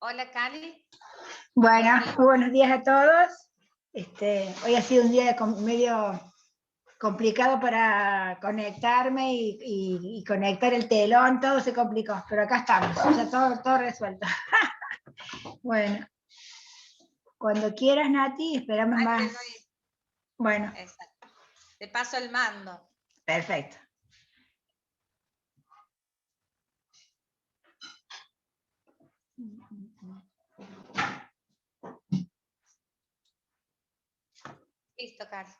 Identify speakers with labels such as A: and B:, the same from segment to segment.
A: Hola, Cali.
B: Bueno,
A: Buenos días.
B: muy buenos días a todos. Hoy ha sido un día medio complicado para conectarme y conectar el telón, todo se complicó, pero acá estamos, ya todo resuelto. Bueno, cuando quieras, Nati, esperamos
A: Ahí te
B: más.
A: doy.
B: Bueno,
A: Exacto. Te paso el mando.
B: perfecto.
A: Listo, Cali.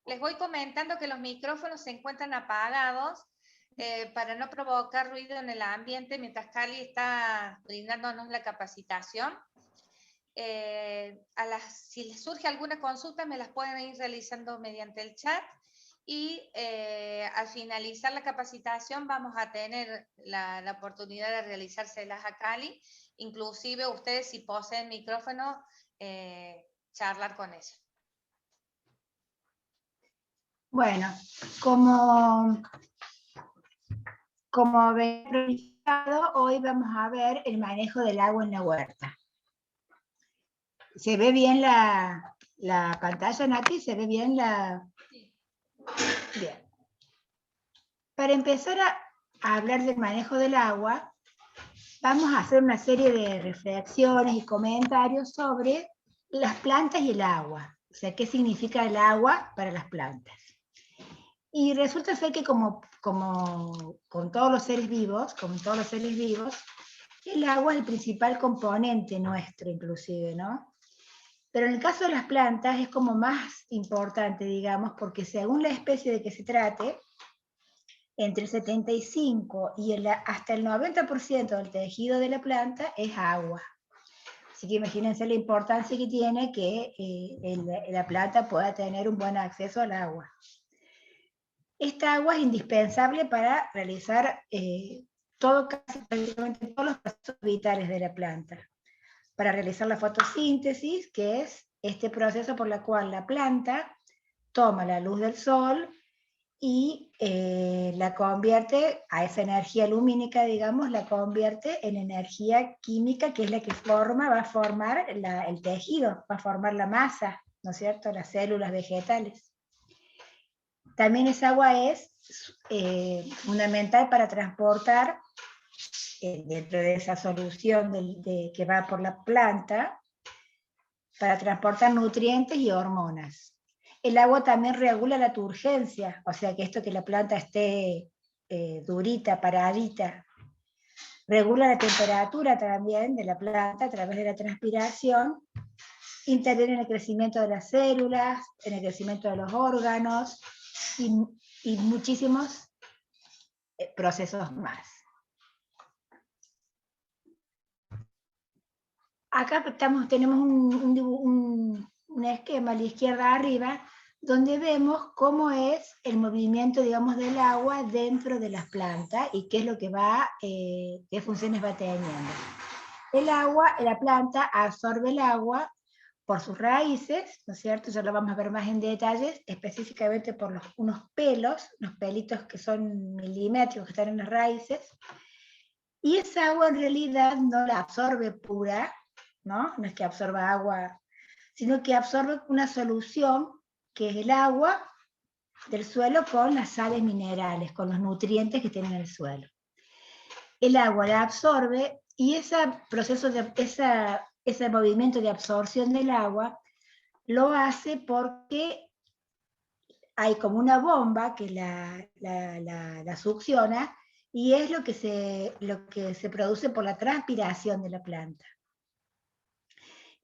A: Les voy comentando que los micrófonos se encuentran apagados para no provocar ruido en el ambiente mientras Cali está brindándonos la capacitación. Si les surge alguna consulta, me las pueden ir realizando mediante el chat. Y al finalizar la capacitación vamos a tener la oportunidad de realizárselas a Cali. Inclusive ustedes, si poseen micrófono, charlar con ellos.
B: Bueno, como había planificado, hoy vamos a ver el manejo del agua en la huerta. ¿Se ve bien la pantalla, Nati? ¿Se ve bien la...?
A: Sí.
B: Bien. Para empezar a hablar del manejo del agua, vamos a hacer una serie de reflexiones y comentarios sobre las plantas y el agua. O sea, qué significa el agua para las plantas. Y resulta ser que como con todos los seres vivos, el agua es el principal componente nuestro, inclusive, ¿no? Pero en el caso de las plantas es como más importante, digamos, porque según la especie de que se trate, entre el 75 y hasta el 90% del tejido de la planta es agua. Así que imagínense la importancia que tiene que la planta pueda tener un buen acceso al agua. Esta agua es indispensable para realizar prácticamente todos los procesos vitales de la planta. Para realizar la fotosíntesis, que es este proceso por el cual la planta toma la luz del sol y la convierte a esa energía lumínica, digamos, la convierte en energía química, que es la que va a formar el tejido, va a formar la masa, ¿no es cierto?, las células vegetales. También esa agua es fundamental para transportar, dentro de esa solución que va por la planta, para transportar nutrientes y hormonas. El agua también regula la turgencia, o sea que esto que la planta esté durita, paradita, regula la temperatura también de la planta a través de la transpiración, interviene en el crecimiento de las células, en el crecimiento de los órganos y muchísimos procesos más. Acá tenemos un esquema a la izquierda arriba, donde vemos cómo es el movimiento, digamos, del agua dentro de las plantas y qué es lo que qué funciones va teniendo. El agua, la planta absorbe el agua por sus raíces, ¿no es cierto? Ya lo vamos a ver más en detalles, específicamente por unos pelitos que son milimétricos que están en las raíces, y esa agua en realidad no la absorbe pura, ¿no? No es que absorba agua, sino que absorbe una solución que es el agua del suelo con las sales minerales, con los nutrientes que tiene el suelo. El agua la absorbe y ese movimiento de absorción del agua lo hace porque hay como una bomba que la succiona y es lo que se produce por la transpiración de la planta.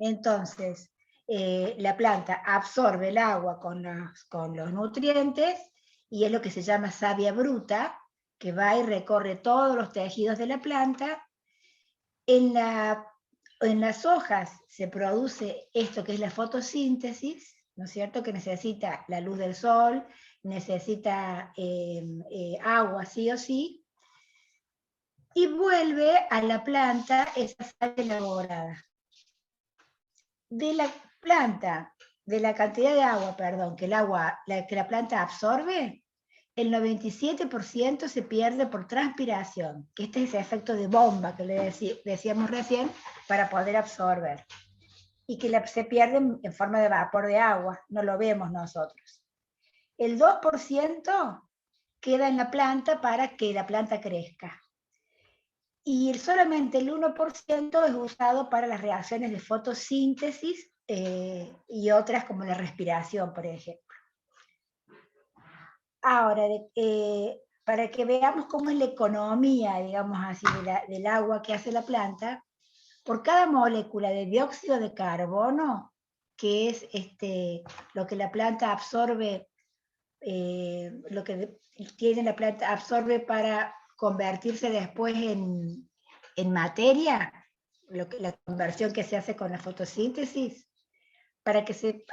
B: Entonces, la planta absorbe el agua con los nutrientes y es lo que se llama savia bruta, que va y recorre todos los tejidos de la planta. En las hojas se produce esto que es la fotosíntesis, ¿no es cierto?, que necesita la luz del sol, necesita agua sí o sí, y vuelve a la planta esa sal elaborada. De la planta, de la cantidad de agua, perdón, que la planta absorbe, el 97% se pierde por transpiración, que este es ese efecto de bomba que le decíamos recién, para poder absorber. Y que se pierde en forma de vapor de agua, no lo vemos nosotros. El 2% queda en la planta para que la planta crezca. Y solamente el 1% es usado para las reacciones de fotosíntesis y otras como la respiración, por ejemplo. Ahora, para que veamos cómo es la economía, digamos así, del agua que hace la planta, por cada molécula de dióxido de carbono, que es lo que la planta absorbe, lo que tiene la planta absorbe para convertirse después en materia, la conversión que se hace con la fotosíntesis, para que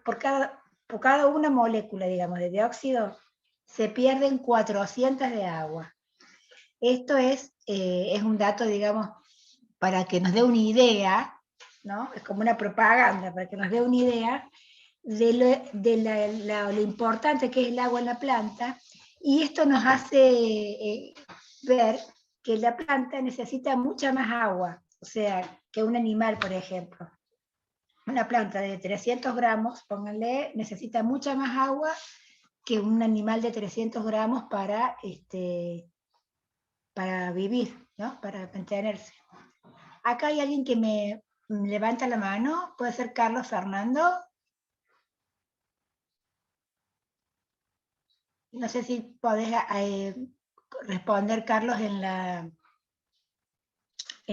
B: por cada una molécula, digamos, de dióxido, se pierden 400 de agua. Esto es un dato, digamos, para que nos dé una idea, ¿no? Es como una propaganda, para que nos dé una idea de lo importante que es el agua en la planta, y esto nos hace ver que la planta necesita mucha más agua, o sea, que un animal, por ejemplo. Una planta de 300 gramos, pónganle, necesita mucha más agua que un animal de 300 gramos para vivir, ¿no? Para mantenerse. Acá hay alguien que me levanta la mano, puede ser Carlos Fernando. No sé si podés responder, Carlos, en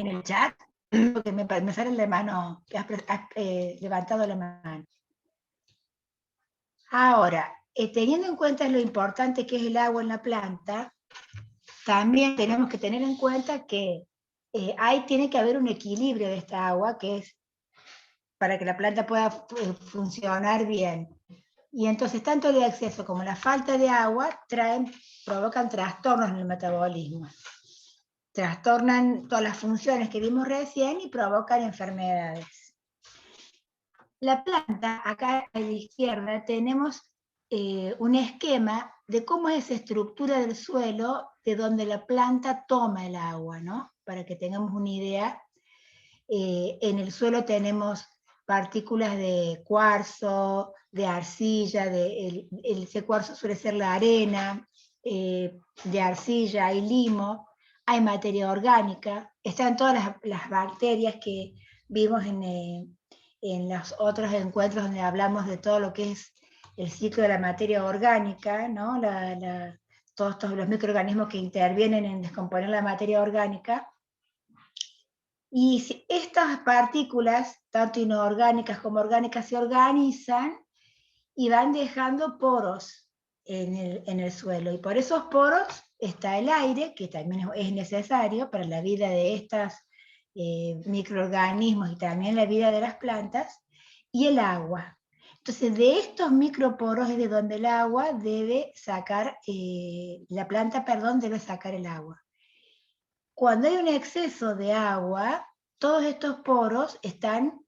B: el chat, porque me sale la mano, que has levantado la mano. Ahora, teniendo en cuenta lo importante que es el agua en la planta, también tenemos que tener en cuenta que tiene que haber un equilibrio de esta agua, que es para que la planta pueda funcionar bien. Y entonces tanto el exceso como la falta de agua provocan trastornos en el metabolismo. Trastornan todas las funciones que vimos recién y provocan enfermedades. La planta, acá a la izquierda, tenemos un esquema de cómo es esa estructura del suelo de donde la planta toma el agua, ¿no? Para que tengamos una idea. En el suelo tenemos partículas de cuarzo, de arcilla, ese cuarzo suele ser la arena, de arcilla hay limo, hay materia orgánica, están todas las bacterias que vimos en los otros encuentros donde hablamos de todo lo que es el ciclo de la materia orgánica, ¿no? Todos los microorganismos que intervienen en descomponer la materia orgánica. Y si estas partículas, tanto inorgánicas como orgánicas, se organizan y van dejando poros en el suelo. Y por esos poros está el aire, que también es necesario para la vida de estos microorganismos y también la vida de las plantas, y el agua. Entonces, de estos microporos es de donde el agua debe sacar, la planta, perdón, debe sacar el agua. Cuando hay un exceso de agua, todos estos poros están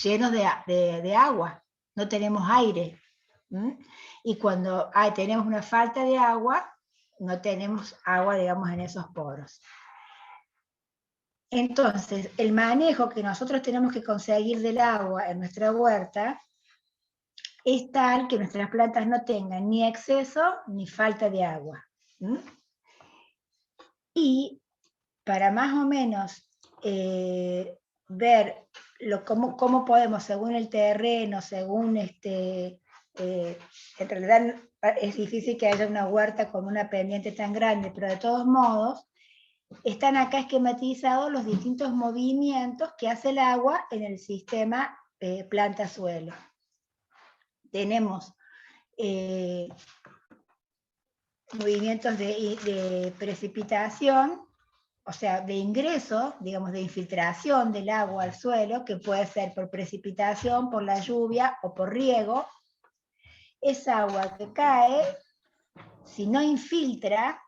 B: llenos de agua, no tenemos aire. Y cuando tenemos una falta de agua, no tenemos agua, digamos, en esos poros. Entonces, el manejo que nosotros tenemos que conseguir del agua en nuestra huerta es tal que nuestras plantas no tengan ni exceso ni falta de agua. Y para más o menos ver cómo podemos, según el terreno, según en realidad es difícil que haya una huerta con una pendiente tan grande, pero de todos modos, están acá esquematizados los distintos movimientos que hace el agua en el sistema planta-suelo. Tenemos movimientos de precipitación, o sea, de ingreso, digamos, de infiltración del agua al suelo, que puede ser por precipitación, por la lluvia o por riego. Esa agua que cae, si no infiltra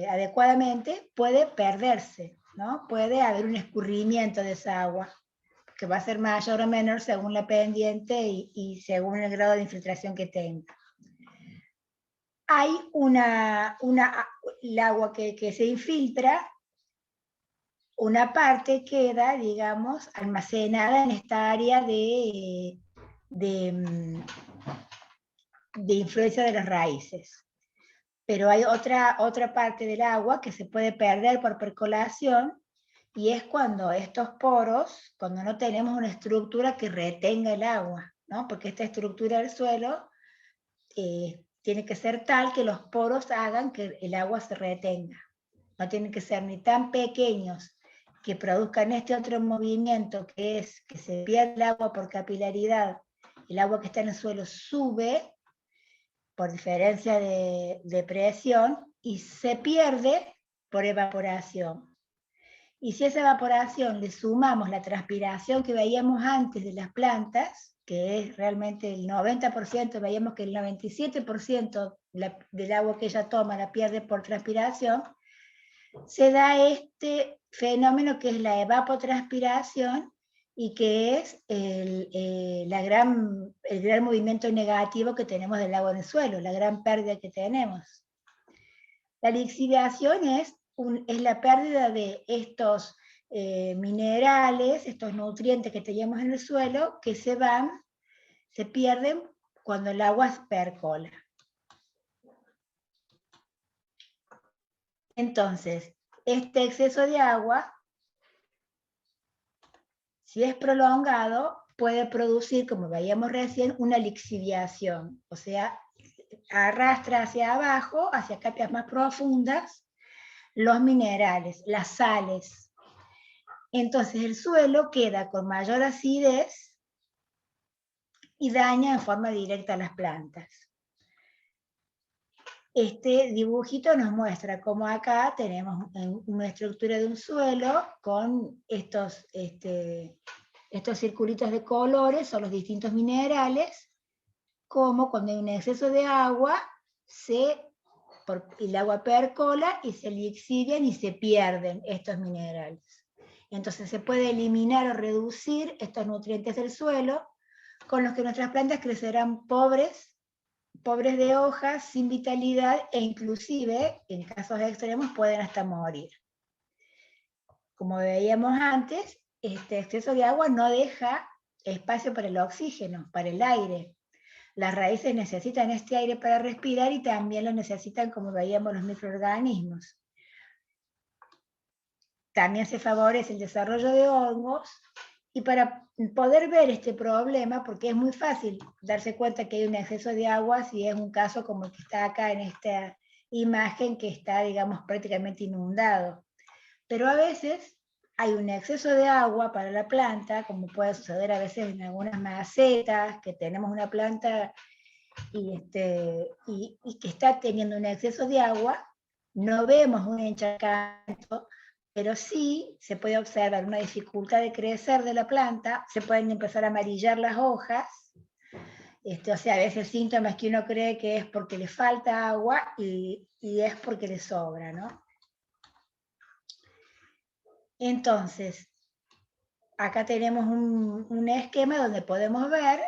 B: adecuadamente, puede perderse, ¿no? Puede haber un escurrimiento de esa agua, que va a ser mayor o menor según la pendiente y según el grado de infiltración que tenga. Hay el agua que se infiltra, una parte queda, digamos, almacenada en esta área de influencia de las raíces. Pero hay otra parte del agua que se puede perder por percolación, y es cuando estos poros, cuando no tenemos una estructura que retenga el agua, ¿no? Porque esta estructura del suelo tiene que ser tal que los poros hagan que el agua se retenga. No tienen que ser ni tan pequeños que produzcan este otro movimiento, que es que se pierde el agua por capilaridad, el agua que está en el suelo sube por diferencia de presión y se pierde por evaporación. Y si a esa evaporación le sumamos la transpiración que veíamos antes de las plantas, que es realmente el 90%, veíamos que el 97% del agua que ella toma la pierde por transpiración, se da este fenómeno que es la evapotranspiración y que es el gran movimiento negativo que tenemos del agua en el suelo, la gran pérdida que tenemos. La lixiviación es la pérdida de estos minerales, estos nutrientes que teníamos en el suelo, que se pierden cuando el agua percola. Entonces, este exceso de agua, si es prolongado, puede producir, como veíamos recién, una lixiviación, o sea, arrastra hacia abajo, hacia capas más profundas, los minerales, las sales. Entonces el suelo queda con mayor acidez y daña en forma directa a las plantas. Este dibujito nos muestra cómo acá tenemos una estructura de un suelo con estos circulitos de colores, son los distintos minerales, como cuando hay un exceso de agua, el agua percola y se lixivian y se pierden estos minerales. Entonces se puede eliminar o reducir estos nutrientes del suelo, con los que nuestras plantas crecerán pobres de hojas, sin vitalidad, e inclusive, en casos extremos, pueden hasta morir. Como veíamos antes, este exceso de agua no deja espacio para el oxígeno, para el aire. Las raíces necesitan este aire para respirar y también lo necesitan, como veíamos, los microorganismos. También se favorece el desarrollo de hongos, y para poder ver este problema, porque es muy fácil darse cuenta que hay un exceso de agua si es un caso como el que está acá en esta imagen, que está, digamos, prácticamente inundado. Pero a veces hay un exceso de agua para la planta, como puede suceder a veces en algunas macetas, que tenemos una planta y que está teniendo un exceso de agua, no vemos un encharcamiento, pero sí se puede observar una dificultad de crecer de la planta, se pueden empezar a amarillar las hojas, o sea, a veces síntomas que uno cree que es porque le falta agua y es porque le sobra, ¿no? Entonces, acá tenemos un esquema donde podemos ver,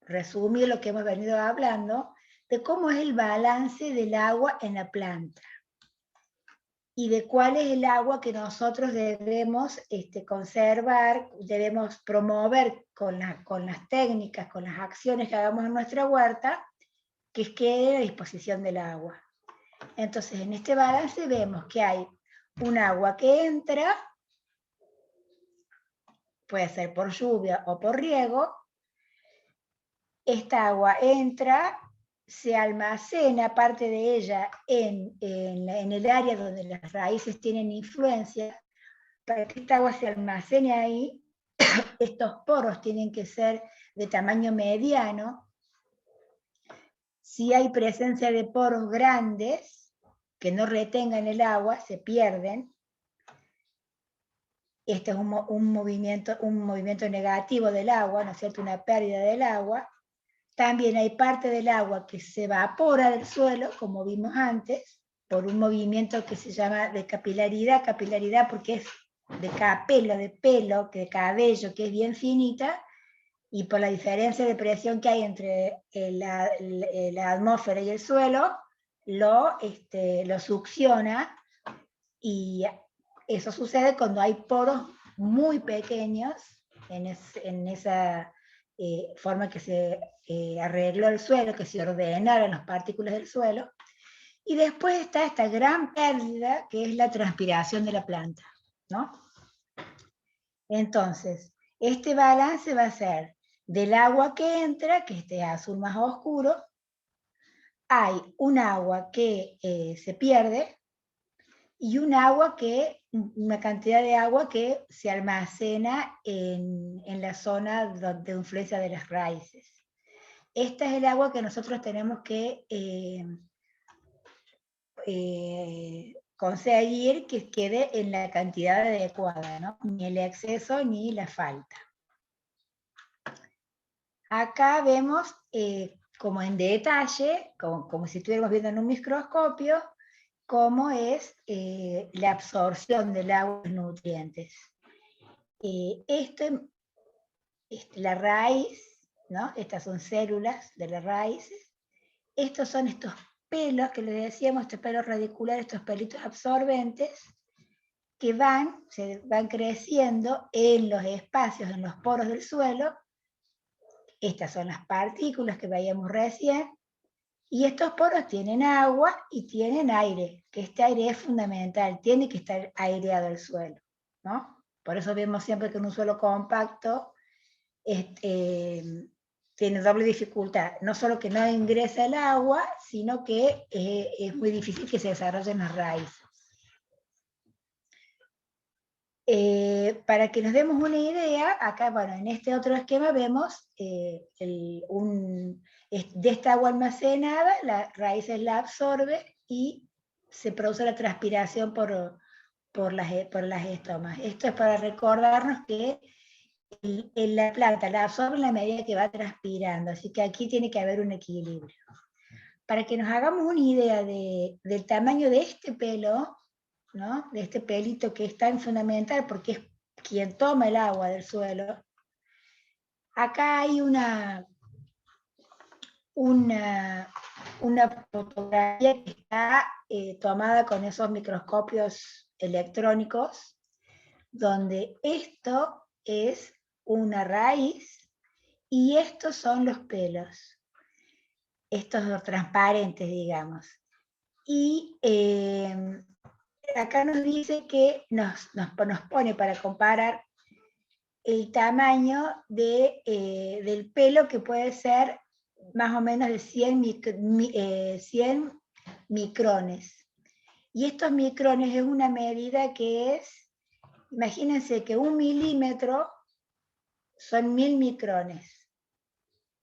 B: resumir lo que hemos venido hablando, de cómo es el balance del agua en la planta y de cuál es el agua que nosotros debemos conservar, debemos promover con las técnicas, con las acciones que hagamos en nuestra huerta, que quede a disposición del agua. Entonces, en este balance vemos que hay un agua que entra, puede ser por lluvia o por riego. Esta agua entra, se almacena parte de ella en el área donde las raíces tienen influencia. Para que esta agua se almacene ahí, estos poros tienen que ser de tamaño mediano. Si hay presencia de poros grandes que no retengan el agua, se pierden. Este es un movimiento negativo del agua, ¿no es cierto? Una pérdida del agua. También hay parte del agua que se evapora del suelo, como vimos antes, por un movimiento que se llama de capilaridad porque es capelo, de pelo, de cabello, que es bien finita, y por la diferencia de presión que hay entre la atmósfera y el suelo, lo succiona, y eso sucede cuando hay poros muy pequeños en esa forma que se arregló el suelo, que se ordenaron las partículas del suelo. Y después está esta gran pérdida que es la transpiración de la planta, ¿no? Entonces, este balance va a ser del agua que entra, que este azul más oscuro, hay un agua que se pierde y una cantidad de agua que se almacena en la zona de influencia de las raíces. Esta es el agua que nosotros tenemos que conseguir que quede en la cantidad adecuada, ¿no? Ni el exceso ni la falta. Acá vemos como en detalle, como si estuviéramos viendo en un microscopio, cómo es la absorción del agua y los nutrientes. La raíz, ¿no? Estas son células de las raíces. Estos son estos pelos que les decíamos, estos pelos radiculares, estos pelitos absorbentes, que se van creciendo en los espacios, en los poros del suelo. Estas son las partículas que veíamos recién, y estos poros tienen agua y tienen aire, que este aire es fundamental, tiene que estar aireado el suelo, ¿no? Por eso vemos siempre que en un suelo compacto tiene doble dificultad, no solo que no ingresa el agua, sino que es muy difícil que se desarrollen las raíces. Para que nos demos una idea, acá, bueno, en este otro esquema vemos de esta agua almacenada, la raíz la absorbe y se produce la transpiración por las estomas. Esto es para recordarnos que la planta la absorbe en la medida que va transpirando, así que aquí tiene que haber un equilibrio. Para que nos hagamos una idea del tamaño de este pelo, ¿no? De este pelito que es tan fundamental porque es quien toma el agua del suelo. Acá hay una fotografía que está tomada con esos microscopios electrónicos, donde esto es una raíz y estos son los pelos, estos dos transparentes, digamos. Y acá nos dice que nos pone para comparar el tamaño del pelo, que puede ser más o menos de 100 micrones. Y estos micrones es una medida que es, imagínense que 1 milímetro son 1000 micrones.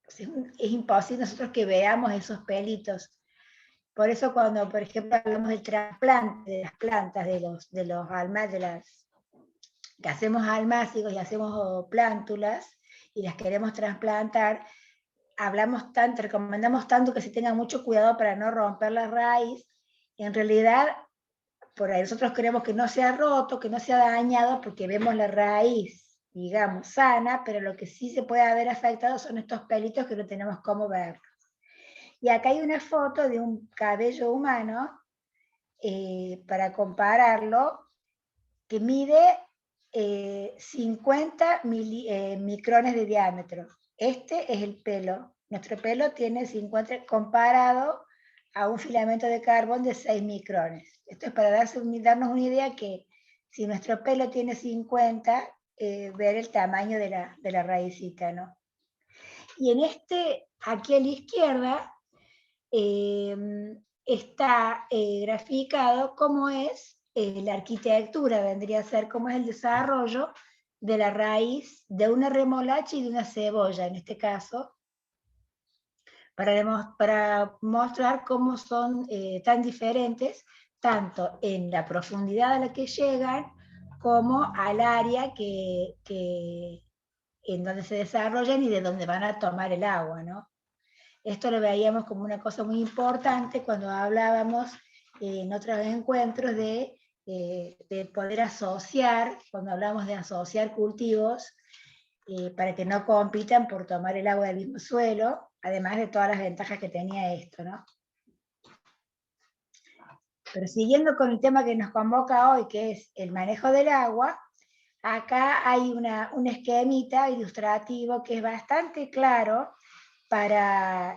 B: Es imposible nosotros que veamos esos pelitos. Por eso cuando, por ejemplo, hablamos del trasplante de las plantas, de los almas, que hacemos almácigos y hacemos plántulas, y las queremos trasplantar, recomendamos tanto que se tenga mucho cuidado para no romper la raíz, y en realidad, por ahí nosotros queremos que no sea roto, que no sea dañado, porque vemos la raíz, digamos, sana, pero lo que sí se puede haber afectado son estos pelitos que no tenemos cómo ver. Y acá hay una foto de un cabello humano, para compararlo, que mide 50 micrones de diámetro. Este es el pelo. Nuestro pelo tiene 50, comparado a un filamento de carbón de 6 micrones. Esto es para darnos una idea que si nuestro pelo tiene 50, ver el tamaño de la raicita, ¿no? Y aquí a la izquierda, está graficado cómo es la arquitectura, vendría a ser cómo es el desarrollo de la raíz de una remolacha y de una cebolla, en este caso, para mostrar cómo son tan diferentes, tanto en la profundidad a la que llegan, como al área en donde se desarrollan y de donde van a tomar el agua, ¿no? Esto lo veíamos como una cosa muy importante cuando hablábamos en otros encuentros de de poder asociar, cuando hablamos de asociar cultivos, para que no compitan por tomar el agua del mismo suelo, además de todas las ventajas que tenía esto, ¿no? Pero siguiendo con el tema que nos convoca hoy, que es el manejo del agua, acá hay un esquemita ilustrativo que es bastante claro,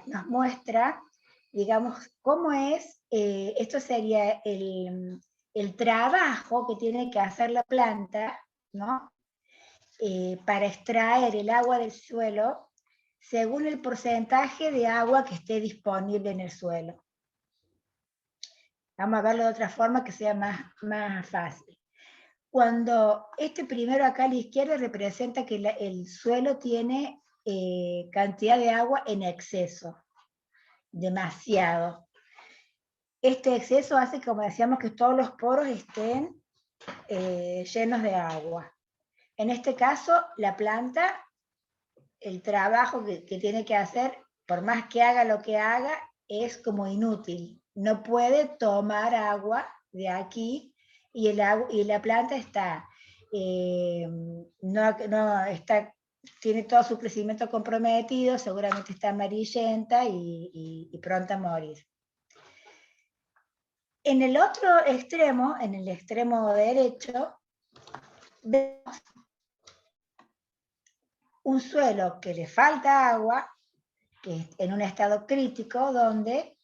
B: nos muestra, digamos, cómo es, esto sería el trabajo que tiene que hacer la planta, ¿no? Para extraer el agua del suelo según el porcentaje de agua que esté disponible en el suelo. Vamos a verlo de otra forma que sea más fácil. Cuando este primero acá a la izquierda representa que el suelo tiene cantidad de agua en exceso, demasiado. Este exceso hace, como decíamos, que todos los poros estén llenos de agua. En este caso, la planta, el trabajo que tiene que hacer, por más que haga lo que haga, es como inútil. No puede tomar agua de aquí y la planta está, tiene todo su crecimiento comprometido, seguramente está amarillenta y pronta a morir. En el otro extremo, en el extremo derecho, vemos un suelo que le falta agua, que es en un estado crítico, donde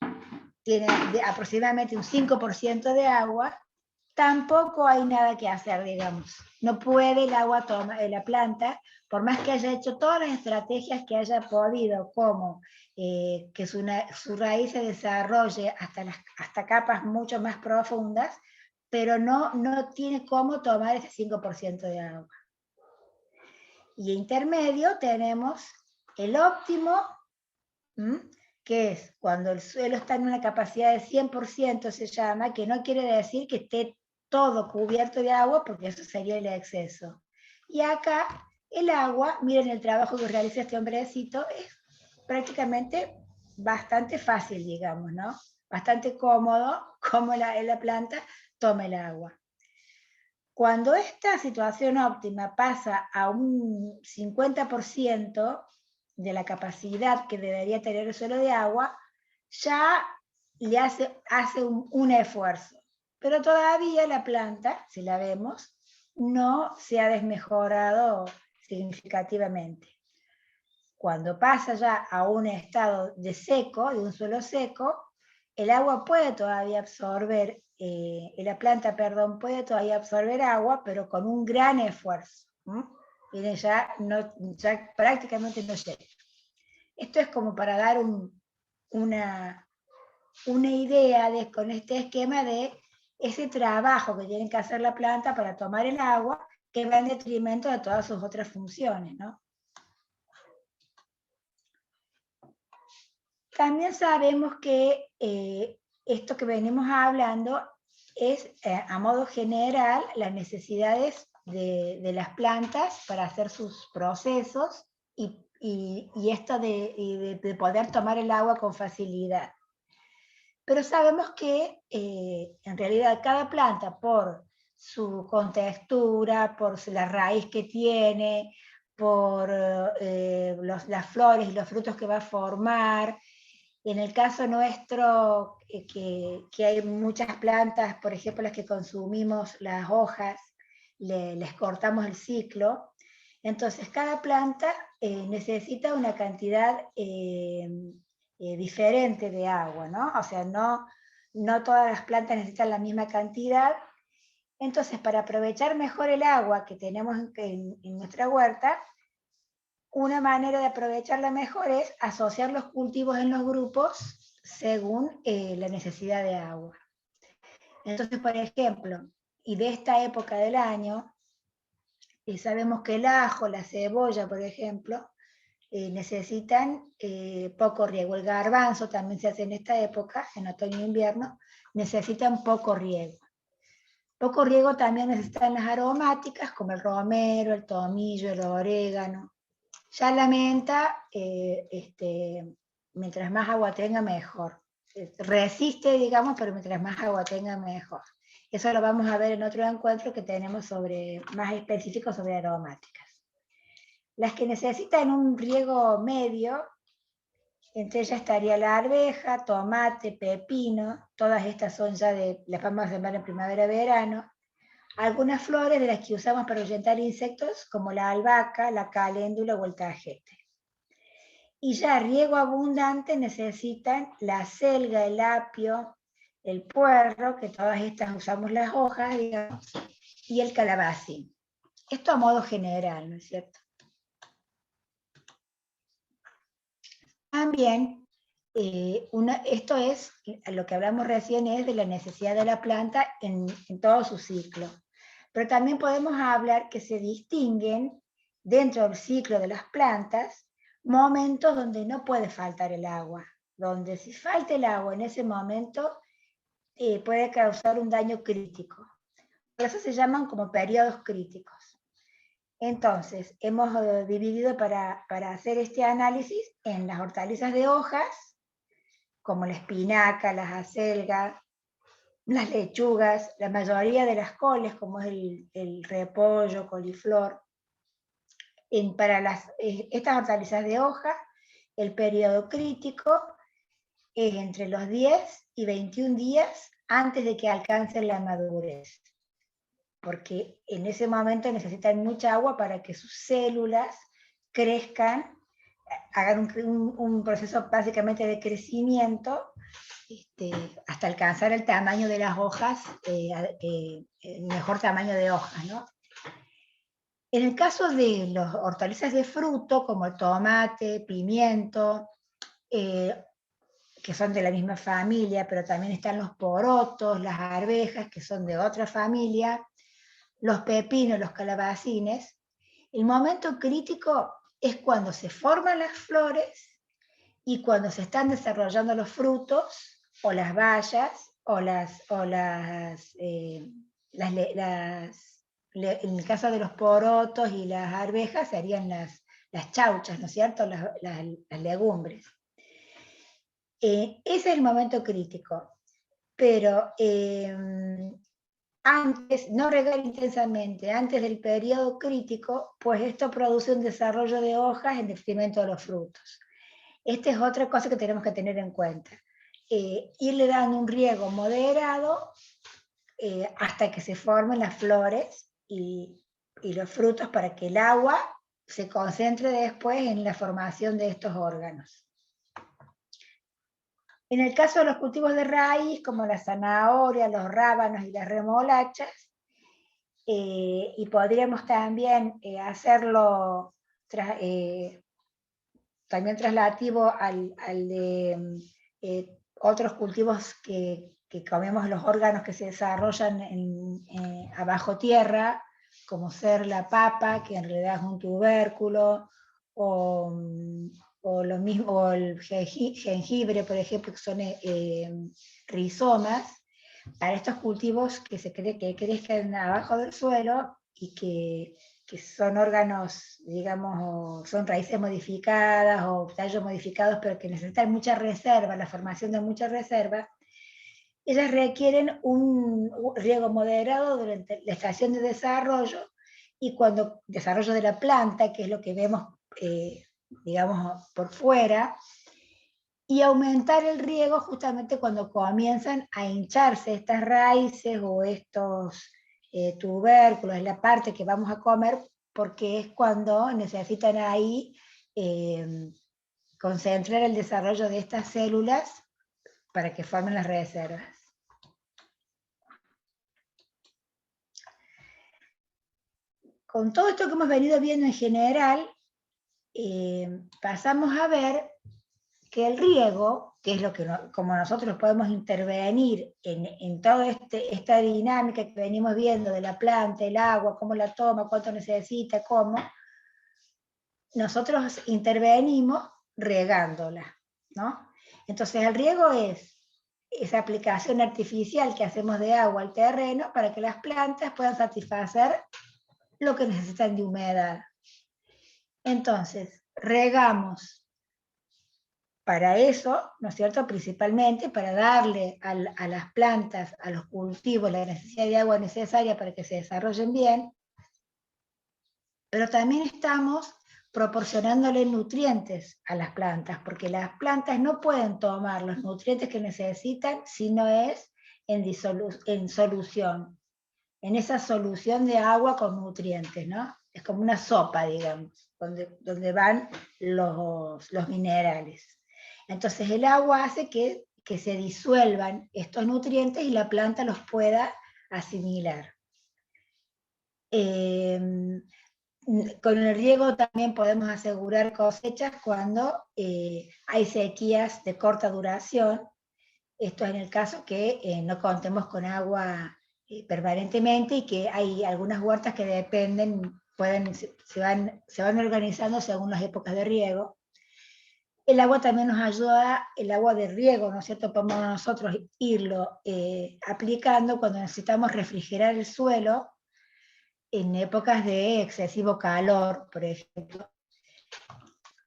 B: tiene aproximadamente un 5% de agua, tampoco hay nada que hacer, digamos. No puede el agua tomar, la planta, por más que haya hecho todas las estrategias que haya podido, como que su raíz se desarrolle hasta capas mucho más profundas, pero no tiene cómo tomar ese 5% de agua. Y intermedio tenemos el óptimo, que es cuando el suelo está en una capacidad de 100%, se llama, que no quiere decir que esté todo cubierto de agua, porque eso sería el exceso. Y acá el agua, miren el trabajo que realiza este hombrecito, es prácticamente bastante fácil, digamos, ¿no? Bastante cómodo, como la planta toma el agua. Cuando esta situación óptima pasa a un 50% de la capacidad que debería tener el suelo de agua, ya le hace un esfuerzo. Pero todavía la planta, si la vemos, no se ha desmejorado significativamente. Cuando pasa ya a un estado de seco, de un suelo seco, el agua puede todavía absorber, la planta, perdón, puede todavía absorber agua, pero con un gran esfuerzo. Miren, ya prácticamente no llega. Esto es como para dar una idea con este esquema de ese trabajo que tiene que hacer la planta para tomar el agua, que va en detrimento de todas sus otras funciones, ¿no? También sabemos que esto que venimos hablando es, a modo general, las necesidades de las plantas para hacer sus procesos y esto de poder tomar el agua con facilidad. Pero sabemos que en realidad cada planta, por su contextura, por la raíz que tiene, por las flores y los frutos que va a formar, en el caso nuestro, que hay muchas plantas, por ejemplo las que consumimos las hojas, les cortamos el ciclo, entonces cada planta necesita una cantidad diferente de agua, ¿no? O sea, no todas las plantas necesitan la misma cantidad. Entonces, para aprovechar mejor el agua que tenemos en nuestra huerta, una manera de aprovecharla mejor es asociar los cultivos en los grupos según la necesidad de agua. Entonces, por ejemplo, y de esta época del año, sabemos que el ajo, la cebolla, por ejemplo, necesitan poco riego. El garbanzo también se hace en esta época, en otoño e invierno, necesitan poco riego. Poco riego también necesitan las aromáticas, como el romero, el tomillo, el orégano. Ya la menta, mientras más agua tenga, mejor. Resiste, digamos, pero mientras más agua tenga, mejor. Eso lo vamos a ver en otro encuentro que tenemos más específico sobre aromáticas. Las que necesitan un riego medio, entre ellas estaría la arveja, tomate, pepino, todas estas son ya las vamos a sembrar en primavera-verano. Algunas flores de las que usamos para ahuyentar insectos, como la albahaca, la caléndula o el cajete. Y ya riego abundante necesitan la acelga, el apio, el puerro, que todas estas usamos las hojas, digamos, y el calabacín. Esto a modo general, ¿no es cierto? También, esto es, lo que hablamos recién es de la necesidad de la planta en todo su ciclo. Pero también podemos hablar que se distinguen dentro del ciclo de las plantas momentos donde no puede faltar el agua, donde si falta el agua en ese momento puede causar un daño crítico. Por eso se llaman como periodos críticos. Entonces, hemos dividido para hacer este análisis en las hortalizas de hojas, como la espinaca, las acelgas, las lechugas, la mayoría de las coles, como es el repollo, coliflor. Para estas hortalizas de hoja, el periodo crítico es entre los 10 y 21 días antes de que alcancen la madurez, porque en ese momento necesitan mucha agua para que sus células crezcan, hagan un proceso básicamente de crecimiento, hasta alcanzar el tamaño de las hojas, el mejor tamaño de hojas, ¿no? En el caso de las hortalizas de fruto, como el tomate, pimiento, que son de la misma familia, pero también están los porotos, las arvejas, que son de otra familia, los pepinos, los calabacines, el momento crítico es cuando se forman las flores y cuando se están desarrollando los frutos, o las bayas, en el caso de los porotos y las arvejas serían las chauchas, ¿no es cierto? Las legumbres. Ese es el momento crítico, pero antes, no regar intensamente, antes del periodo crítico, pues esto produce un desarrollo de hojas en detrimento de los frutos. Esta es otra cosa que tenemos que tener en cuenta. Irle dando un riego moderado hasta que se formen las flores y los frutos para que el agua se concentre después en la formación de estos órganos. En el caso de los cultivos de raíz, como la zanahoria, los rábanos y las remolachas, y podríamos también hacerlo también traslativo al de otros cultivos que comemos, los órganos que se desarrollan abajo tierra, como ser la papa, que en realidad es un tubérculo, o el jengibre, por ejemplo, que son rizomas, para estos cultivos que se cree que crezcan abajo del suelo y que son órganos, digamos, o son raíces modificadas o tallos modificados, pero que necesitan mucha reserva, la formación de mucha reserva, ellas requieren un riego moderado durante la estación de desarrollo y cuando desarrollo de la planta, que es lo que vemos, digamos, por fuera, y aumentar el riego justamente cuando comienzan a hincharse estas raíces o estos tubérculos, la parte que vamos a comer, porque es cuando necesitan ahí concentrar el desarrollo de estas células para que formen las reservas. Con todo esto que hemos venido viendo en general, pasamos a ver que el riego, que es lo que como nosotros podemos intervenir en toda esta dinámica que venimos viendo de la planta, el agua, cómo la toma, cuánto necesita, cómo, nosotros intervenimos regándola, ¿no? Entonces el riego es esa aplicación artificial que hacemos de agua al terreno para que las plantas puedan satisfacer lo que necesitan de humedad. Entonces, regamos para eso, ¿no es cierto?, principalmente para darle a las plantas, a los cultivos, la necesidad de agua necesaria para que se desarrollen bien, pero también estamos proporcionándole nutrientes a las plantas, porque las plantas no pueden tomar los nutrientes que necesitan si no es en solución, en esa solución de agua con nutrientes, ¿no? Es como una sopa, digamos, donde van los minerales. Entonces el agua hace que se disuelvan estos nutrientes y la planta los pueda asimilar. Con el riego también podemos asegurar cosechas cuando hay sequías de corta duración. Esto es en el caso que no contemos con agua permanentemente y que hay algunas huertas que dependen, se van organizando según las épocas de riego. El agua también nos ayuda, el agua de riego, ¿no es cierto? Podemos nosotros irlo aplicando cuando necesitamos refrigerar el suelo en épocas de excesivo calor, por ejemplo.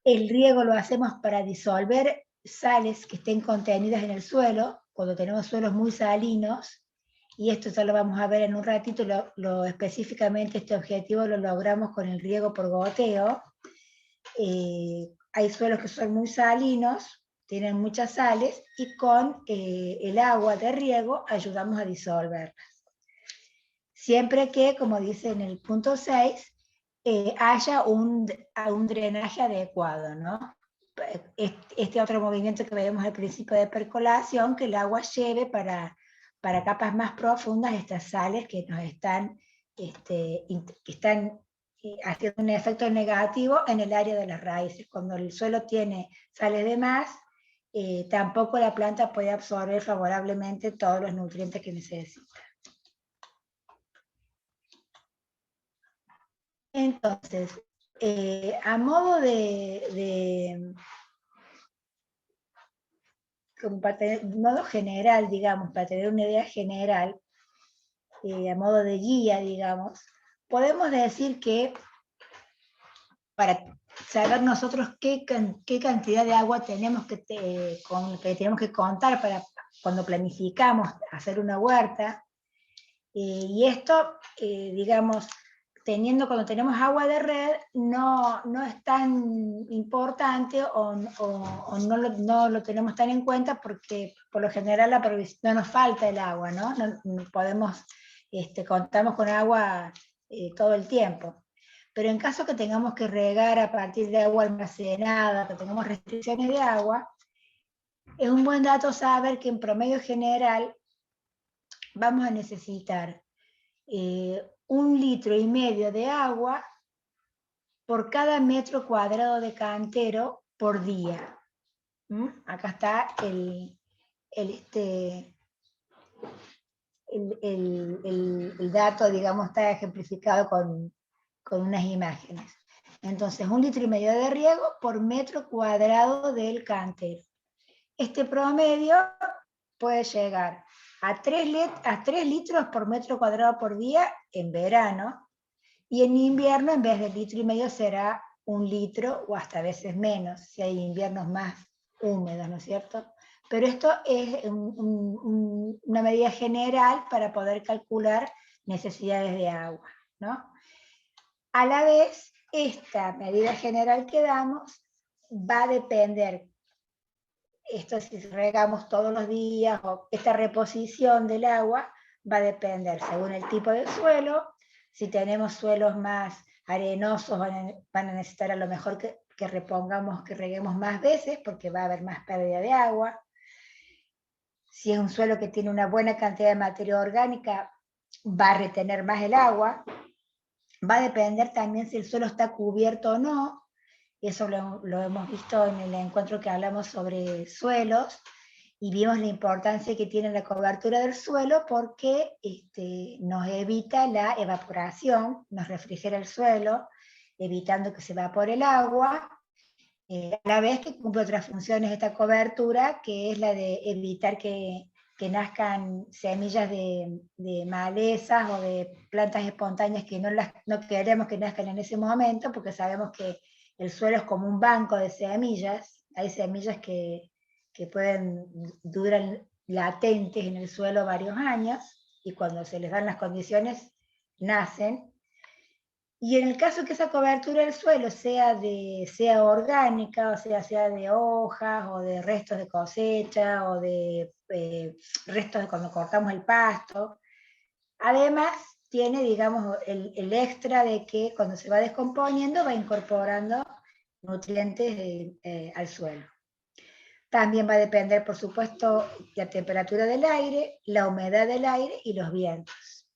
B: El riego lo hacemos para disolver sales que estén contenidas en el suelo, cuando tenemos suelos muy salinos, y esto ya lo vamos a ver en un ratito, específicamente este objetivo lo logramos con el riego por goteo. Hay suelos que son muy salinos, tienen muchas sales, y con el agua de riego ayudamos a disolverlas. Siempre que, como dice en el punto 6, haya un drenaje adecuado, ¿no? Este otro movimiento que vemos al principio de percolación, que el agua lleve para capas más profundas estas sales que nos están, haciendo un efecto negativo en el área de las raíces. Cuando el suelo tiene sales de más, tampoco la planta puede absorber favorablemente todos los nutrientes que necesita. Entonces, a modo modo general, digamos, para tener una idea general, a modo de guía, digamos, podemos decir que para saber nosotros qué cantidad de agua tenemos que tenemos que contar para cuando planificamos hacer una huerta, y esto, digamos, cuando tenemos agua de red, no es tan importante o no lo tenemos tan en cuenta porque por lo general no nos falta el agua, ¿no? Contamos con agua todo el tiempo. Pero en caso que tengamos que regar a partir de agua almacenada, que tengamos restricciones de agua, es un buen dato saber que en promedio general vamos a necesitar 1,5 litros de agua por cada metro cuadrado de cantero por día. Acá está el dato, digamos, está ejemplificado con unas imágenes. Entonces, 1,5 litros de riego por metro cuadrado del cantero. Este promedio puede llegar a 3 litros por metro cuadrado por día en verano, y en invierno en vez de 1,5 litros será 1 litro o hasta a veces menos, si hay inviernos más húmedos, ¿no es cierto? Pero esto es una medida general para poder calcular necesidades de agua, ¿no? A la vez, esta medida general que damos va a depender, esto si regamos todos los días, o esta reposición del agua va a depender según el tipo de suelo. Si tenemos suelos más arenosos, van a necesitar a lo mejor que reguemos más veces, porque va a haber más pérdida de agua. Si es un suelo que tiene una buena cantidad de materia orgánica, va a retener más el agua. Va a depender también si el suelo está cubierto o no. Eso lo hemos visto en el encuentro que hablamos sobre suelos, y vimos la importancia que tiene la cobertura del suelo porque nos evita la evaporación, nos refrigera el suelo, evitando que se evapore el agua, a la vez que cumple otras funciones esta cobertura, que es la de evitar que nazcan semillas de malezas o de plantas espontáneas que no queremos que nazcan en ese momento, porque sabemos que el suelo es como un banco de semillas, hay semillas que duran latentes en el suelo varios años, y cuando se les dan las condiciones, nacen. Y en el caso que esa cobertura del suelo sea orgánica, o sea de hojas, o de restos de cosecha, o de restos de cuando cortamos el pasto, además tiene, digamos, el extra de que cuando se va descomponiendo va incorporando nutrientes al suelo. También va a depender, por supuesto, la temperatura del aire, la humedad del aire y los vientos.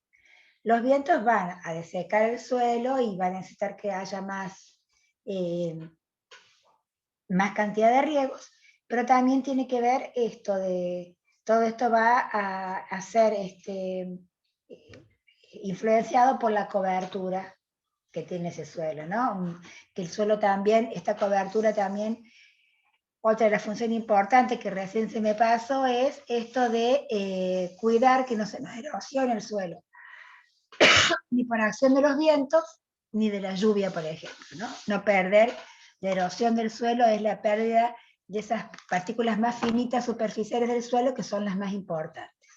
B: Los vientos van a desecar el suelo y van a necesitar que haya más cantidad de riegos, pero también tiene que ver esto de, todo esto va a ser influenciado por la cobertura que tiene ese suelo, ¿no? Que el suelo también, esta cobertura también, otra de las funciones importantes que recién se me pasó es esto de cuidar que no se nos erosione el suelo, ni por acción de los vientos, ni de la lluvia, por ejemplo, ¿no? No perder, la erosión del suelo es la pérdida de esas partículas más finitas superficiales del suelo que son las más importantes.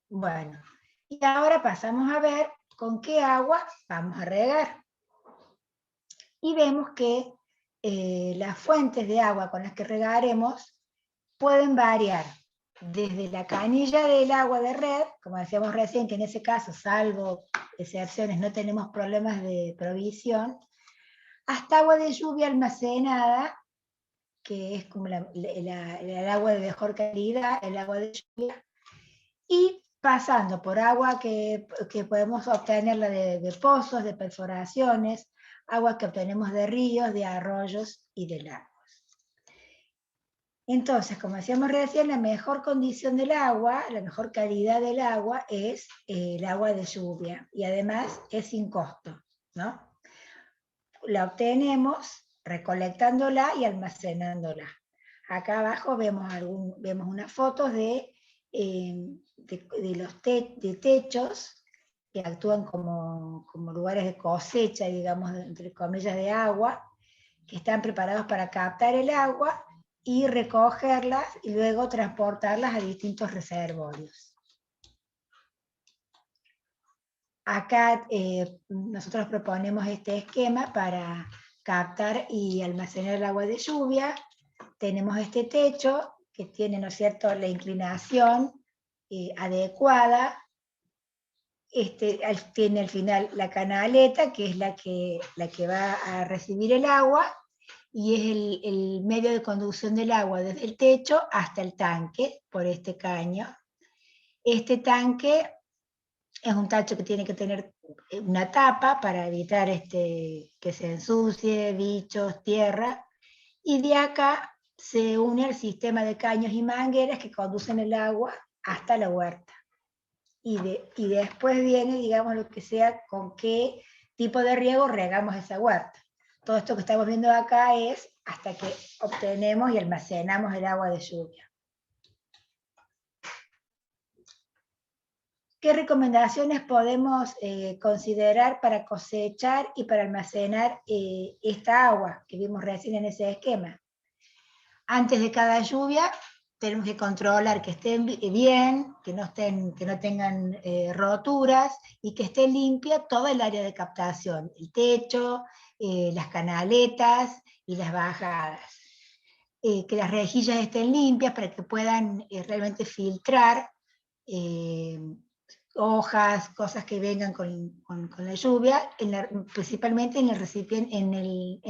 B: Bueno, y ahora pasamos a ver con qué agua vamos a regar. Y vemos que las fuentes de agua con las que regaremos pueden variar desde la canilla del agua de red, como decíamos recién, que en ese caso, salvo excepciones, no tenemos problemas de provisión, hasta agua de lluvia almacenada, que es como el agua de mejor calidad, el agua de lluvia, y pasando por agua que podemos obtenerla de pozos, de perforaciones, agua que obtenemos de ríos, de arroyos y de lagos. Entonces, como decíamos recién, la mejor condición del agua, la mejor calidad del agua es el agua de lluvia, y además es sin costo, ¿no? La obtenemos recolectándola y almacenándola. Acá abajo vemos unas fotos de los techos que actúan como lugares de cosecha, digamos, entre comillas, de agua, que están preparados para captar el agua y recogerlas y luego transportarlas a distintos reservorios. Acá nosotros proponemos este esquema para captar y almacenar el agua de lluvia. Tenemos este techo que tiene, ¿no es cierto?, la inclinación adecuada. Tiene al final la canaleta, que es la que va a recibir el agua, y es el medio de conducción del agua desde el techo hasta el tanque, por este caño. Este tanque es un tacho que tiene que tener una tapa para evitar que se ensucie, bichos, tierra, y de acá se une el sistema de caños y mangueras que conducen el agua hasta la huerta. Y después viene, digamos, lo que sea, con qué tipo de riego regamos esa huerta. Todo esto que estamos viendo acá es hasta que obtenemos y almacenamos el agua de lluvia. ¿Qué recomendaciones podemos considerar para cosechar y para almacenar esta agua que vimos recién en ese esquema? Antes de cada lluvia tenemos que controlar que estén bien, que no tengan roturas, y que esté limpia toda el área de captación, el techo, las canaletas y las bajadas. Que las rejillas estén limpias para que puedan realmente filtrar hojas, cosas que vengan con la lluvia, principalmente en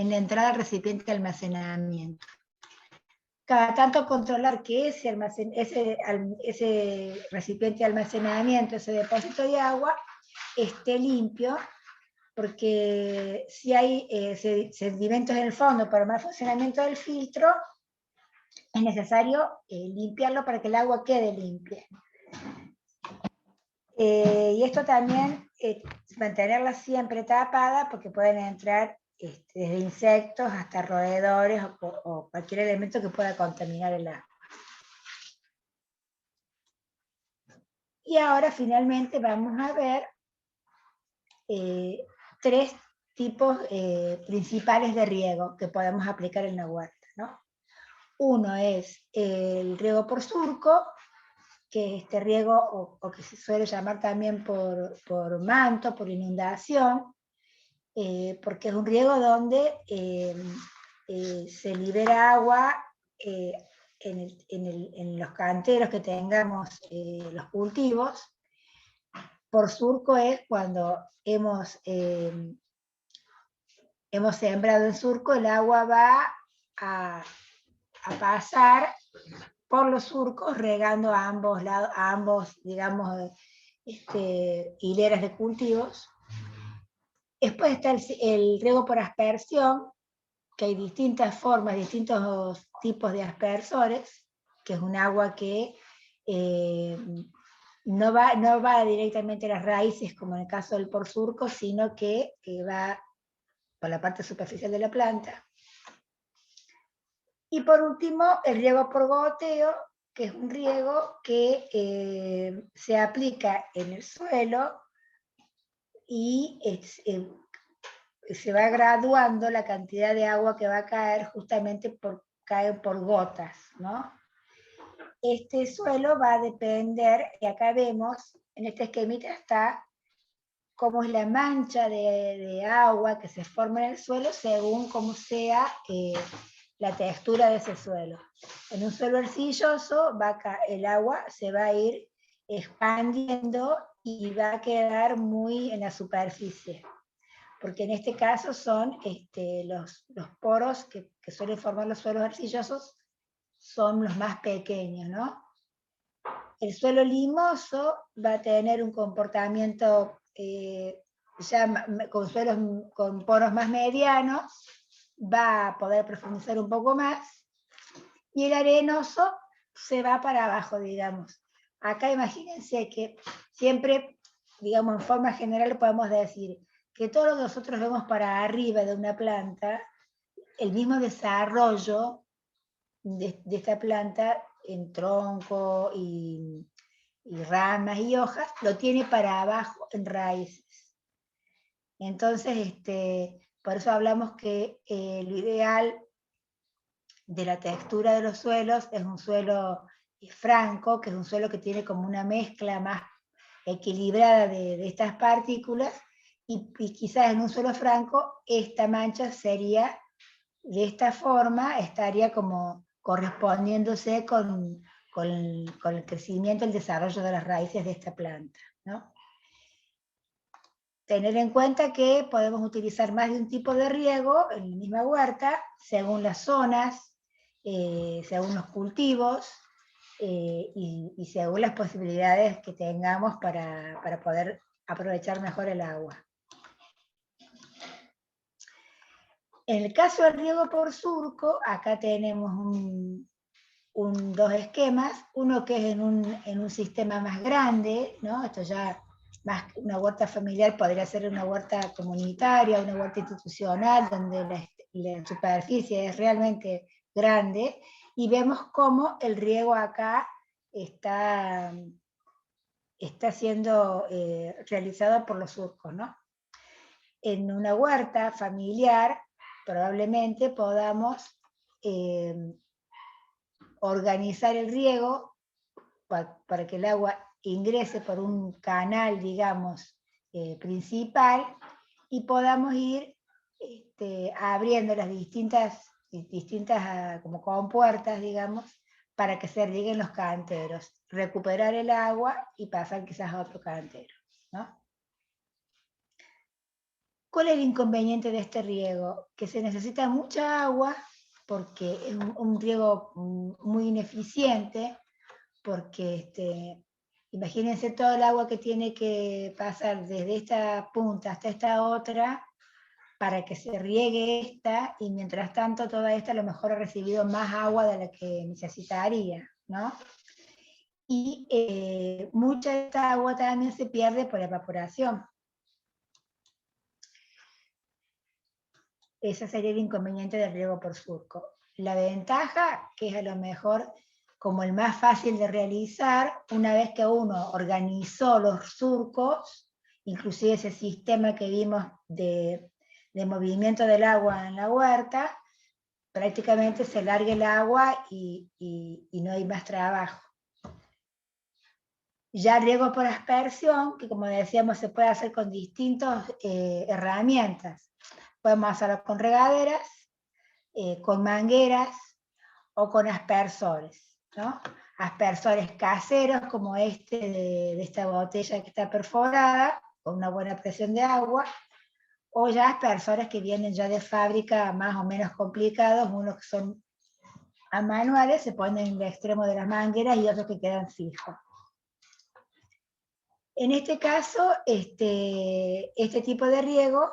B: la entrada al recipiente de almacenamiento. Cada tanto controlar que ese recipiente de almacenamiento, ese depósito de agua, esté limpio, porque si hay sedimentos en el fondo para el mal funcionamiento del filtro, es necesario limpiarlo para que el agua quede limpia. Y esto también, mantenerla siempre tapada, porque pueden entrar desde insectos hasta roedores o cualquier elemento que pueda contaminar el agua. Y ahora finalmente vamos a ver 3 tipos principales de riego que podemos aplicar en la huerta, ¿no? Uno es el riego por surco, que este riego, o que se suele llamar también por manto, por inundación, porque es un riego donde se libera agua en los canteros que tengamos los cultivos. Por surco es cuando hemos sembrado en surco, el agua va a pasar por los surcos, regando a ambos lados, a ambos, digamos, hileras de cultivos. Después está el riego por aspersión, que hay distintas formas, distintos tipos de aspersores, que es un agua que no va directamente a las raíces, como en el caso del por surco, sino que va por la parte superficial de la planta. Y por último, el riego por goteo, que es un riego que se aplica en el suelo y se va graduando la cantidad de agua que va a caer justamente cae por gotas, ¿no? Este suelo va a depender, y acá vemos, en este esquemita está cómo es la mancha de agua que se forma en el suelo según cómo sea la textura de ese suelo. En un suelo arcilloso el agua se va a ir expandiendo y va a quedar muy en la superficie, porque en este caso son los poros que suelen formar los suelos arcillosos, son los más pequeños, ¿no? El suelo limoso va a tener un comportamiento ya con poros más medianos, va a poder profundizar un poco más, y el arenoso se va para abajo, digamos. Acá imagínense que siempre, digamos, en forma general podemos decir que todo lo que nosotros vemos para arriba de una planta, el mismo desarrollo de esta planta en tronco y ramas y hojas, lo tiene para abajo en raíces. Entonces, por eso hablamos que lo ideal de la textura de los suelos es un suelo franco, que es un suelo que tiene como una mezcla más equilibrada de estas partículas, y quizás en un suelo franco esta mancha sería de esta forma, estaría como correspondiéndose con el crecimiento, el desarrollo de las raíces de esta planta, ¿no? Tener en cuenta que podemos utilizar más de un tipo de riego en la misma huerta, según las zonas, según los cultivos, y según las posibilidades que tengamos para poder aprovechar mejor el agua. En el caso del riego por surco, acá tenemos dos esquemas, uno que es en un sistema más grande, ¿no? Esto ya más que una huerta familiar, podría ser una huerta comunitaria, una huerta institucional, donde la superficie es realmente grande, y vemos cómo el riego acá está siendo realizado por los surcos, ¿no? En una huerta familiar, probablemente podamos organizar el riego para que el agua ingrese por un canal, digamos, principal, y podamos ir abriendo las distintas como compuertas, digamos, para que se rieguen los canteros, recuperar el agua y pasar quizás a otro cantero, ¿no? ¿Cuál es el inconveniente de este riego? Que se necesita mucha agua, porque es un riego muy ineficiente, porque imagínense todo el agua que tiene que pasar desde esta punta hasta esta otra para que se riegue esta, y mientras tanto toda esta a lo mejor ha recibido más agua de la que necesitaría, ¿no? Y mucha de esta agua también se pierde por evaporación. Ese sería el inconveniente del riego por surco. La ventaja, que es a lo mejor como el más fácil de realizar, una vez que uno organizó los surcos, inclusive ese sistema que vimos de de movimiento del agua en la huerta, prácticamente se largue el agua y no hay más trabajo. Ya riego por aspersión, que como decíamos se puede hacer con distintas herramientas. Podemos hacerlo con regaderas, con mangueras o con aspersores, ¿no? Aspersores caseros como este de esta botella que está perforada, con una buena presión de agua, o ya aspersores que vienen ya de fábrica más o menos complicados, unos que son a manuales, se ponen en el extremo de las mangueras y otros que quedan fijos. En este caso, este tipo de riego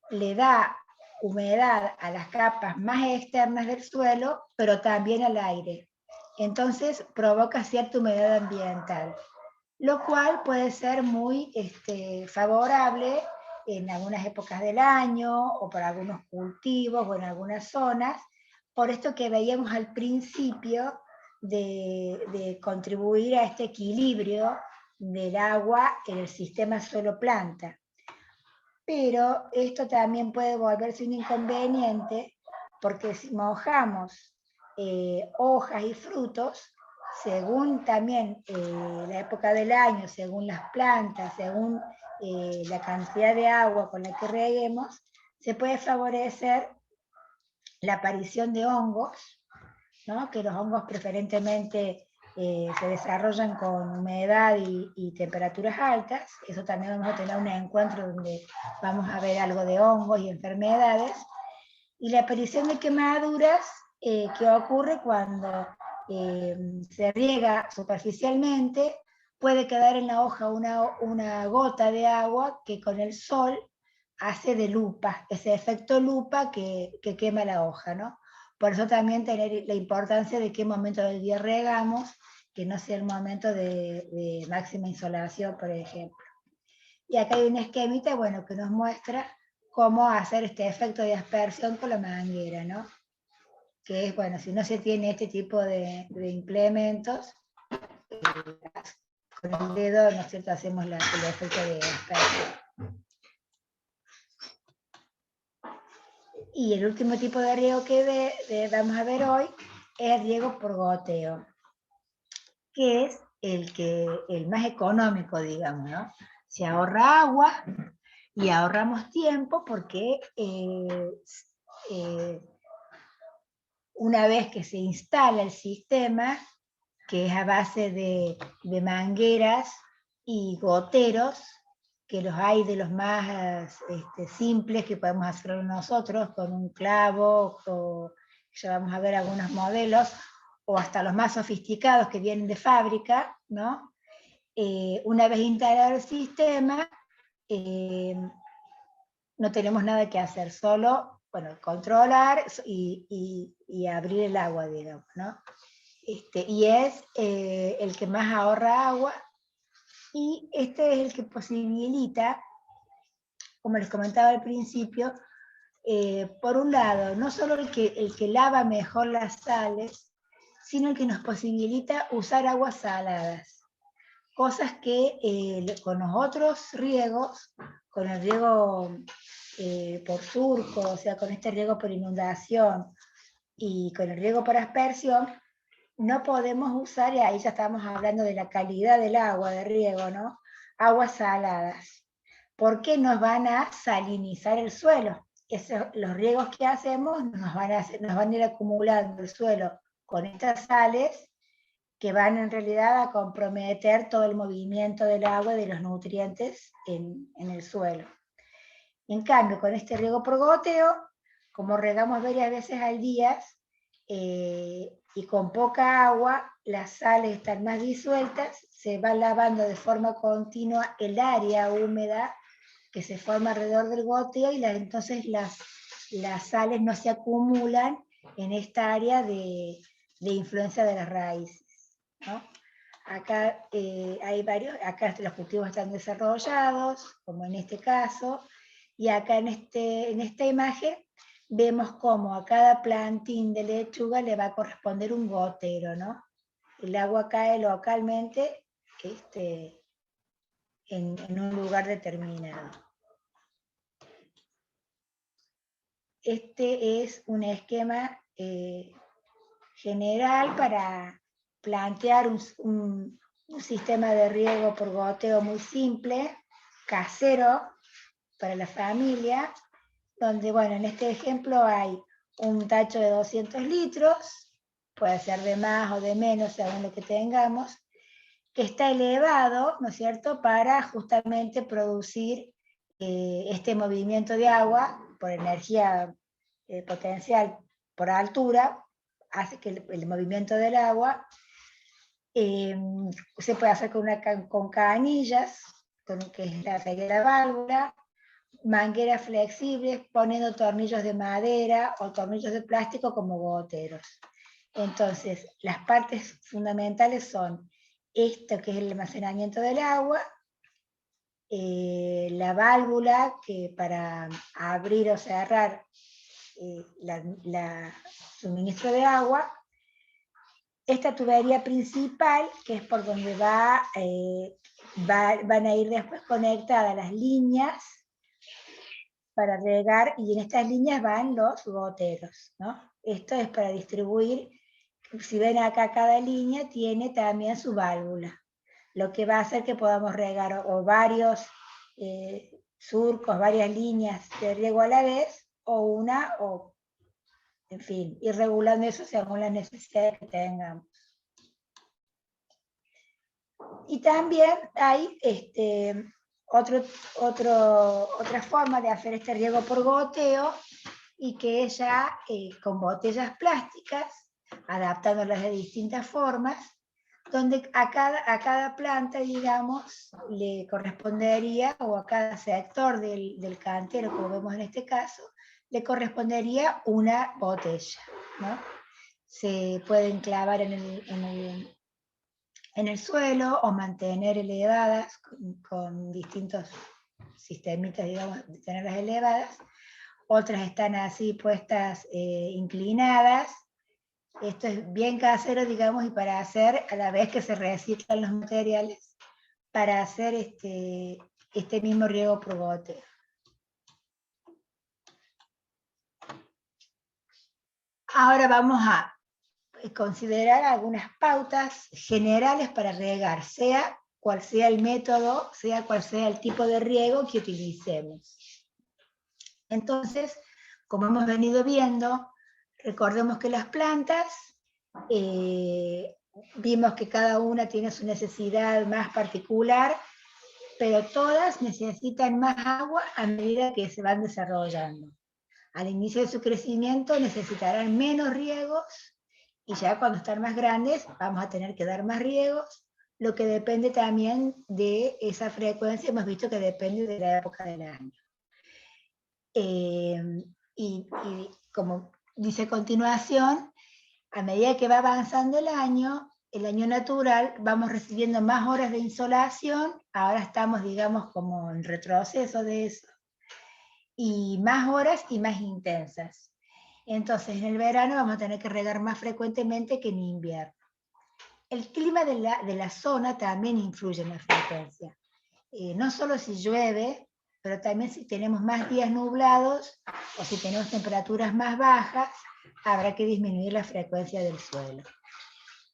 B: le da humedad a las capas más externas del suelo, pero también al aire. Entonces provoca cierta humedad ambiental, lo cual puede ser muy favorable en algunas épocas del año, o para algunos cultivos, o en algunas zonas, por esto que veíamos al principio de contribuir a este equilibrio del agua en el sistema suelo-planta. Pero esto también puede volverse un inconveniente, porque si mojamos hojas y frutos, según también la época del año, según las plantas, según la cantidad de agua con la que reguemos, se puede favorecer la aparición de hongos, ¿no? Que los hongos preferentemente se desarrollan con humedad y temperaturas altas. Eso también vamos a tener un encuentro donde vamos a ver algo de hongos y enfermedades. Y la aparición de quemaduras que ocurre cuando se riega superficialmente, puede quedar en la hoja una gota de agua que con el sol hace de lupa, ese efecto lupa que quema la hoja, ¿no? Por eso también tener la importancia de qué momento del día regamos, que no sea el momento de máxima insolación, por ejemplo. Y acá hay un esquemita, bueno, que nos muestra cómo hacer este efecto de aspersión con la manguera, ¿no? Que es, bueno, si no se tiene este tipo de implementos, con el dedo, ¿no es cierto?, hacemos el efecto de aspersión. Y el último tipo de riego que vamos a ver hoy es el riego por goteo, que es el más económico, digamos, ¿no? Se ahorra agua y ahorramos tiempo porque una vez que se instala el sistema, que es a base de mangueras y goteros, que los hay de los más simples que podemos hacerlo nosotros con un clavo, o ya vamos a ver algunos modelos, o hasta los más sofisticados que vienen de fábrica, ¿no? Una vez instalado el sistema, no tenemos nada que hacer, solo, bueno, controlar y abrir el agua, digamos, ¿no? Y es el que más ahorra agua, y este es el que posibilita, como les comentaba al principio, por un lado, no solo el que lava mejor las sales, sino el que nos posibilita usar aguas saladas. Cosas que con los otros riegos, con el riego por surco, o sea, con este riego por inundación, y con el riego por aspersión, no podemos usar, y ahí ya estamos hablando de la calidad del agua de riego, ¿no? Aguas saladas, porque nos van a salinizar el suelo. Los riegos que hacemos nos van a ir acumulando el suelo con estas sales, que van en realidad a comprometer todo el movimiento del agua y de los nutrientes en el suelo. En cambio, con este riego por goteo, como regamos varias veces al día, y con poca agua, las sales están más disueltas, se va lavando de forma continua el área húmeda que se forma alrededor del goteo, y entonces las sales no se acumulan en esta área de influencia de las raíces, ¿no? Acá hay varios, acá los cultivos están desarrollados, como en este caso, y acá en esta imagen vemos cómo a cada plantín de lechuga le va a corresponder un gotero, ¿no? El agua cae localmente en un lugar determinado. este es un esquema general para plantear un sistema de riego por goteo muy simple, casero, para la familia, donde, bueno, en este ejemplo hay un tacho de 200 litros, puede ser de más o de menos según lo que tengamos, que está elevado, ¿no es cierto?, para justamente producir este movimiento de agua por energía potencial por altura, hace que el movimiento del agua se puede hacer con canillas, que sería la válvula, mangueras flexibles, poniendo tornillos de madera o tornillos de plástico como goteros. Entonces, las partes fundamentales son esto que es el almacenamiento del agua, la válvula que para abrir o cerrar la suministro de agua, esta tubería principal, que es por donde van a ir después conectadas las líneas para regar, y en estas líneas van los goteros, ¿no? Esto es para distribuir, si ven acá cada línea tiene también su válvula, lo que va a hacer que podamos regar o varios surcos, varias líneas de riego a la vez, o una, o en fin, ir regulando eso según las necesidades que tengamos. Y también hay otra forma de hacer este riego por goteo, y que es ya con botellas plásticas, adaptándolas de distintas formas, donde a cada planta, digamos, le correspondería, o a cada sector del cantero, como vemos en este caso, le correspondería una botella, ¿no? Se pueden clavar en el suelo o mantener elevadas con distintos sistemitas, digamos, de tenerlas elevadas. Otras están así puestas inclinadas. Esto es bien casero, digamos, y para hacer, a la vez que se reciclan los materiales, para hacer este mismo riego por goteo. Ahora vamos a considerar algunas pautas generales para regar, sea cual sea el método, sea cual sea el tipo de riego que utilicemos. Entonces, como hemos venido viendo, recordemos que las plantas, vimos que cada una tiene su necesidad más particular, pero todas necesitan más agua a medida que se van desarrollando. Al inicio de su crecimiento necesitarán menos riegos, y ya cuando están más grandes vamos a tener que dar más riegos, lo que depende también de esa frecuencia. Hemos visto que depende de la época del año. Y como dice a continuación, a medida que va avanzando el año natural, vamos recibiendo más horas de insolación. Ahora estamos, digamos, como en retroceso de eso, y más horas y más intensas. Entonces, en el verano vamos a tener que regar más frecuentemente que en invierno. El clima de la zona también influye en la frecuencia. No solo si llueve, pero también si tenemos más días nublados, o si tenemos temperaturas más bajas, habrá que disminuir la frecuencia del suelo.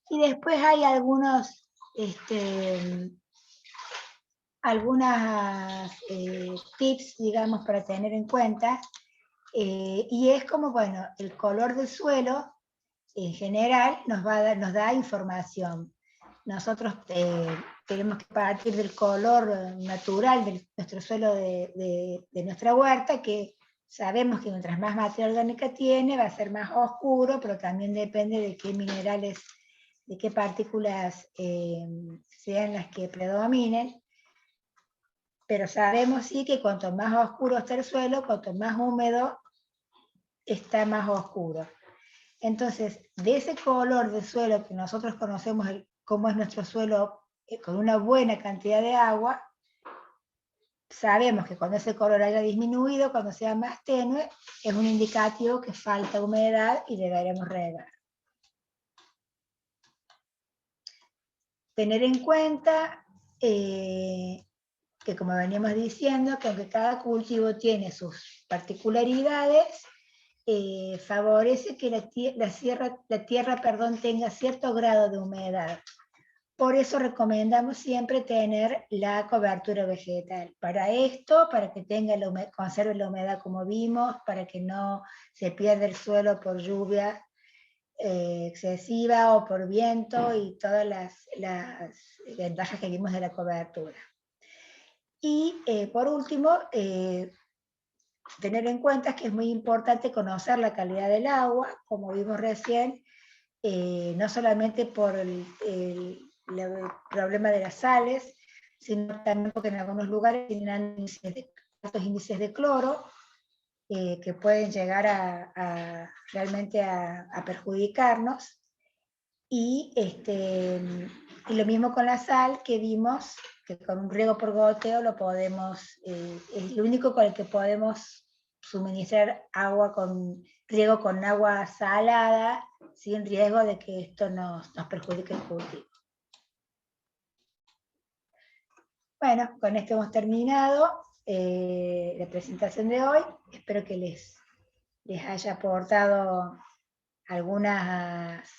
B: Y después hay algunas tips, digamos, para tener en cuenta, y es como, bueno, el color del suelo en general nos da información. Nosotros tenemos que partir del color natural de nuestro suelo, de nuestra huerta, que sabemos que mientras más materia orgánica tiene, va a ser más oscuro, pero también depende de qué minerales, de qué partículas sean las que predominen. Pero sabemos sí que cuanto más oscuro está el suelo, cuanto más húmedo está más oscuro. Entonces, de ese color de suelo que nosotros conocemos cómo es nuestro suelo con una buena cantidad de agua, sabemos que cuando ese color haya disminuido, cuando sea más tenue, es un indicativo que falta humedad y deberemos regar. Tener en cuenta que, como veníamos diciendo, que aunque cada cultivo tiene sus particularidades, favorece que la tierra, tenga cierto grado de humedad. Por eso recomendamos siempre tener la cobertura vegetal. Para esto, para que conserve la humedad como vimos, para que no se pierda el suelo por lluvia excesiva o por viento y todas las ventajas que vimos de la cobertura. Y por último, tener en cuenta que es muy importante conocer la calidad del agua, como vimos recién, no solamente por el problema de las sales, sino también porque en algunos lugares tienen altos índices de cloro, que pueden llegar realmente a perjudicarnos. Y lo mismo con la sal, que vimos que con un riego por goteo es lo único con el que podemos suministrar riego con agua salada, sin riesgo de que esto nos perjudique el cultivo. Bueno, con esto hemos terminado la presentación de hoy. Espero que les haya aportado algunas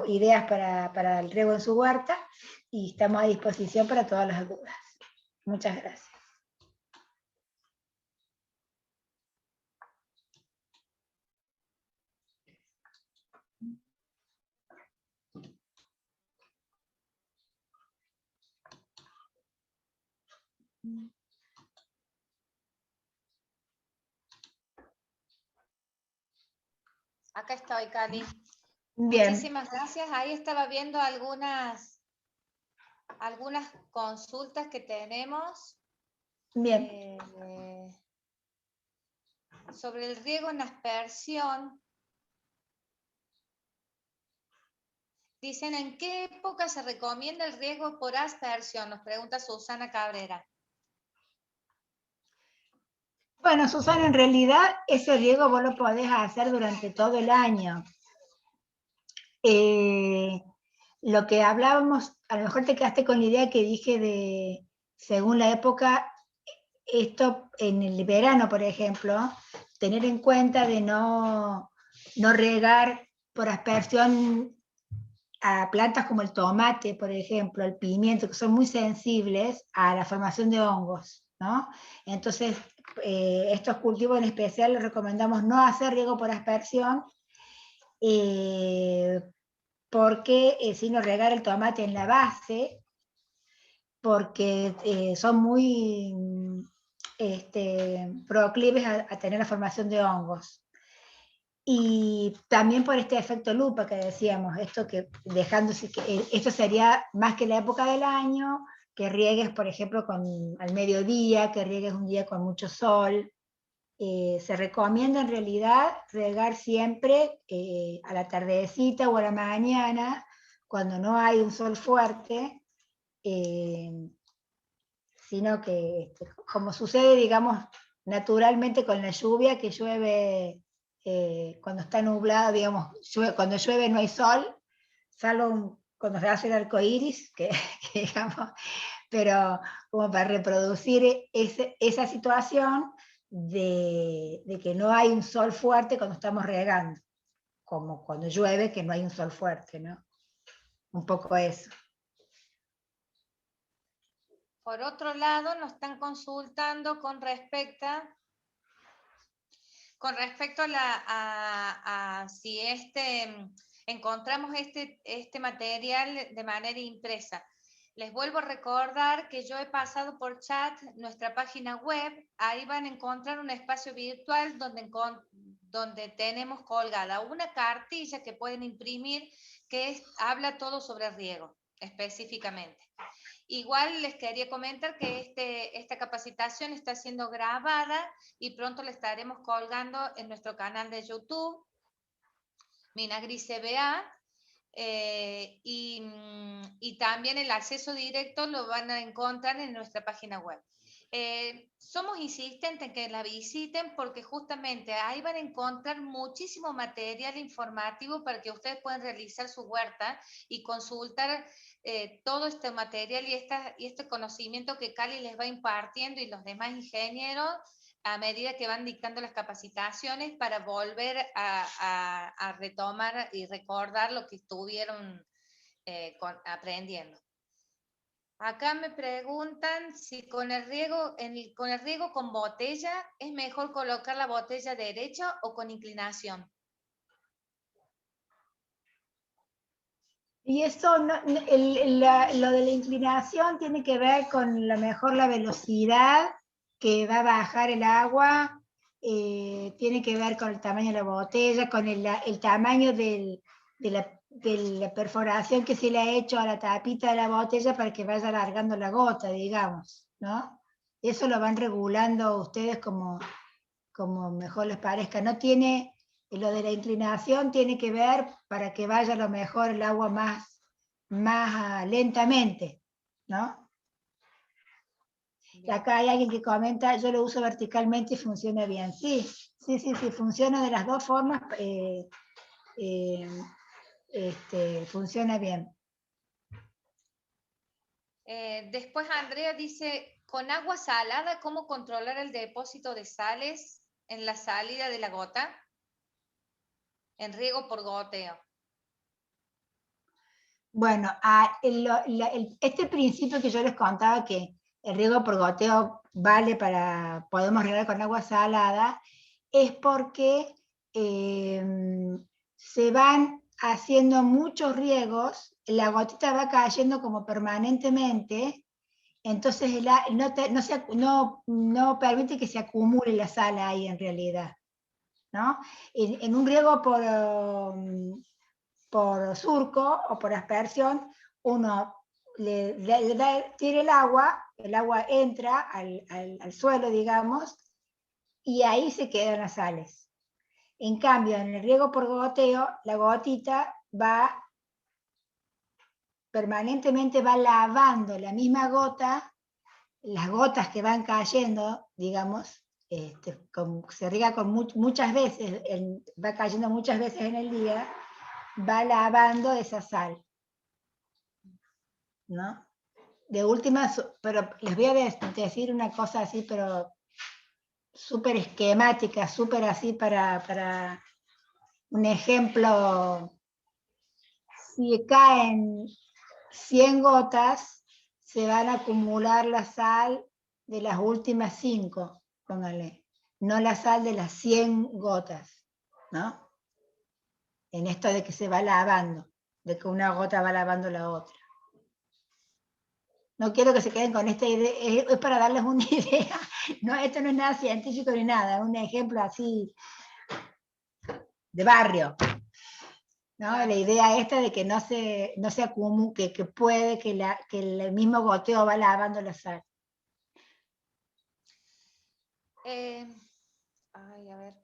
B: ideas para el riego en su huerta, y estamos a disposición para todas las dudas. Muchas gracias.
A: Acá estoy, Cali.
B: Bien.
A: Muchísimas gracias. Ahí estaba viendo algunas consultas que tenemos.
B: Bien.
A: Sobre el riego en aspersión. Dicen, ¿en qué época se recomienda el riego por aspersión? Nos pregunta Susana Cabrera.
B: Bueno, Susana, en realidad ese riego vos lo podés hacer durante todo el año. Lo que hablábamos, a lo mejor te quedaste con la idea que dije de, según la época, esto en el verano, por ejemplo, tener en cuenta de no regar por aspersión a plantas como el tomate, por ejemplo, el pimiento, que son muy sensibles a la formación de hongos, ¿no? Entonces, estos cultivos en especial les recomendamos no hacer riego por aspersión, porque sino regar el tomate en la base, porque son muy proclives a tener la formación de hongos. Y también por este efecto lupa que decíamos, esto sería más que la época del año, que riegues, por ejemplo, al mediodía, que riegues un día con mucho sol. Se recomienda en realidad regar siempre a la tardecita o a la mañana, cuando no hay un sol fuerte, sino que, como sucede, digamos, naturalmente con la lluvia, que llueve cuando está nublado, digamos, cuando llueve no hay sol, salvo cuando se hace el arco iris, que digamos, pero como para reproducir esa situación de que no hay un sol fuerte cuando estamos regando, como cuando llueve que no hay un sol fuerte, ¿no? Un poco eso.
A: Por otro lado, nos están consultando con respecto a si encontramos este material de manera impresa. Les vuelvo a recordar que yo he pasado por chat nuestra página web. Ahí van a encontrar un espacio virtual donde tenemos colgada una cartilla que pueden imprimir que habla todo sobre riego específicamente. Igual les quería comentar que esta capacitación está siendo grabada y pronto la estaremos colgando en nuestro canal de YouTube, Minagri CBA, y también el acceso directo lo van a encontrar en nuestra página web. Somos insistentes en que la visiten porque justamente ahí van a encontrar muchísimo material informativo para que ustedes puedan realizar su huerta y consultar todo este material y este conocimiento que Cali les va impartiendo y los demás ingenieros a medida que van dictando las capacitaciones para volver a retomar y recordar lo que estuvieron aprendiendo. Acá me preguntan si con el riego con botella es mejor colocar la botella derecha o con inclinación.
B: Y eso, lo de la inclinación tiene que ver con la velocidad que va a bajar el agua, tiene que ver con el tamaño de la botella, con el tamaño de la perforación que se le ha hecho a la tapita de la botella para que vaya alargando la gota, digamos, ¿no? Eso lo van regulando ustedes como mejor les parezca. No tiene, lo de la inclinación tiene que ver para que vaya a lo mejor el agua más lentamente, ¿no? Y acá hay alguien que comenta, yo lo uso verticalmente y funciona bien. Sí, funciona de las dos formas, funciona bien.
A: Después Andrea dice, con agua salada, ¿cómo controlar el depósito de sales en la salida de la gota? En riego por goteo.
B: Bueno, este principio que yo les contaba, que el riego por goteo vale podemos regar con agua salada, es porque se van haciendo muchos riegos, la gotita va cayendo como permanentemente, entonces no permite que se acumule la sal ahí en realidad, ¿no? En un riego por surco o por aspersión, uno tira el agua entra al suelo, digamos, y ahí se quedan las sales. En cambio, en el riego por goteo, la gotita permanentemente va lavando la misma gota, las gotas que van cayendo, digamos, se riega muchas veces, va cayendo muchas veces en el día, va lavando esa sal, ¿no? De última, pero les voy a decir una cosa así, pero súper esquemática, súper así para un ejemplo. Si caen 100 gotas, se van a acumular la sal de las últimas 5, póngale, no la sal de las 100 gotas, ¿no? En esto de que se va lavando, de que una gota va lavando la otra. No quiero que se queden con esta idea, es para darles una idea. No, esto no es nada científico ni nada, es un ejemplo así de barrio. ¿No? Claro. La idea esta de que no se acumule, que puede, que el mismo goteo va lavando la sal.
A: A ver,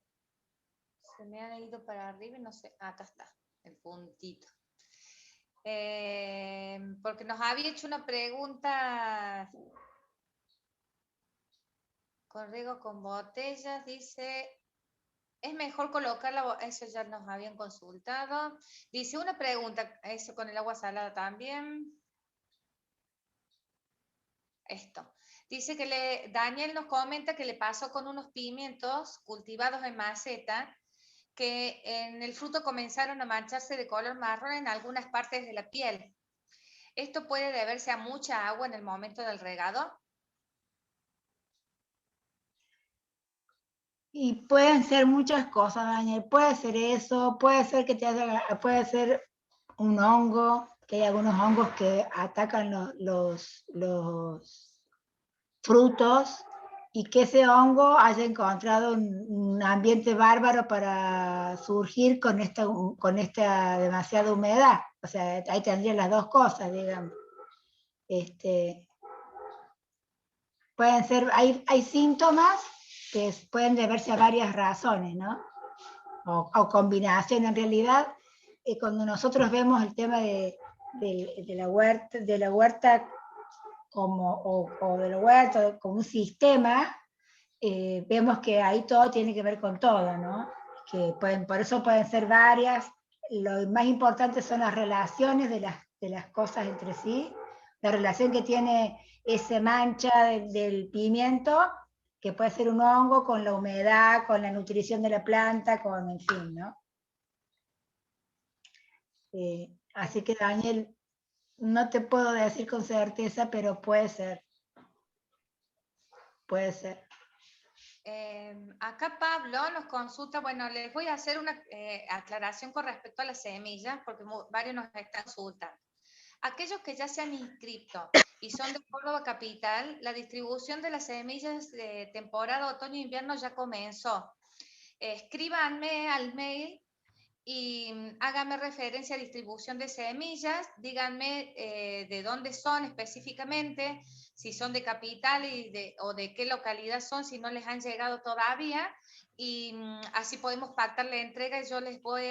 A: se me han ido para arriba y no sé, acá está, el puntito. Porque nos había hecho una pregunta con riego con botellas, dice, ¿es mejor colocar eso ya nos habían consultado? Dice una pregunta, eso con el agua salada también. Esto. Dice que Daniel nos comenta que le pasó con unos pimientos cultivados en maceta, que en el fruto comenzaron a mancharse de color marrón en algunas partes de la piel. ¿Esto puede deberse a mucha agua en el momento del regado?
B: Y pueden ser muchas cosas, Daniel. Puede ser eso, puede ser puede ser un hongo, que hay algunos hongos que atacan los frutos, y que ese hongo haya encontrado un ambiente bárbaro para surgir con esta demasiada humedad. O sea, ahí tendrían las dos cosas, digamos. Pueden ser, hay síntomas que pueden deberse a varias razones, ¿no? O combinación. En realidad, cuando nosotros vemos el tema de la huerta como un sistema, vemos que ahí todo tiene que ver con todo, ¿no? Por eso pueden ser varias. Lo más importante son las relaciones de las cosas entre sí, la relación que tiene esa mancha del pimiento que puede ser un hongo con la humedad, con la nutrición de la planta, con, en fin, ¿no? Así que Daniel, no te puedo decir con certeza, pero puede ser. Puede ser.
A: Acá Pablo nos consulta, bueno, les voy a hacer una aclaración con respecto a las semillas, porque varios nos están consultando. Aquellos que ya se han inscrito y son de Córdoba Capital, la distribución de las semillas de temporada otoño-invierno ya comenzó. Escríbanme al mail y háganme referencia a distribución de semillas, díganme de dónde son específicamente, si son de capital o de qué localidad son, si no les han llegado todavía, y así podemos pactar la entrega y yo los voy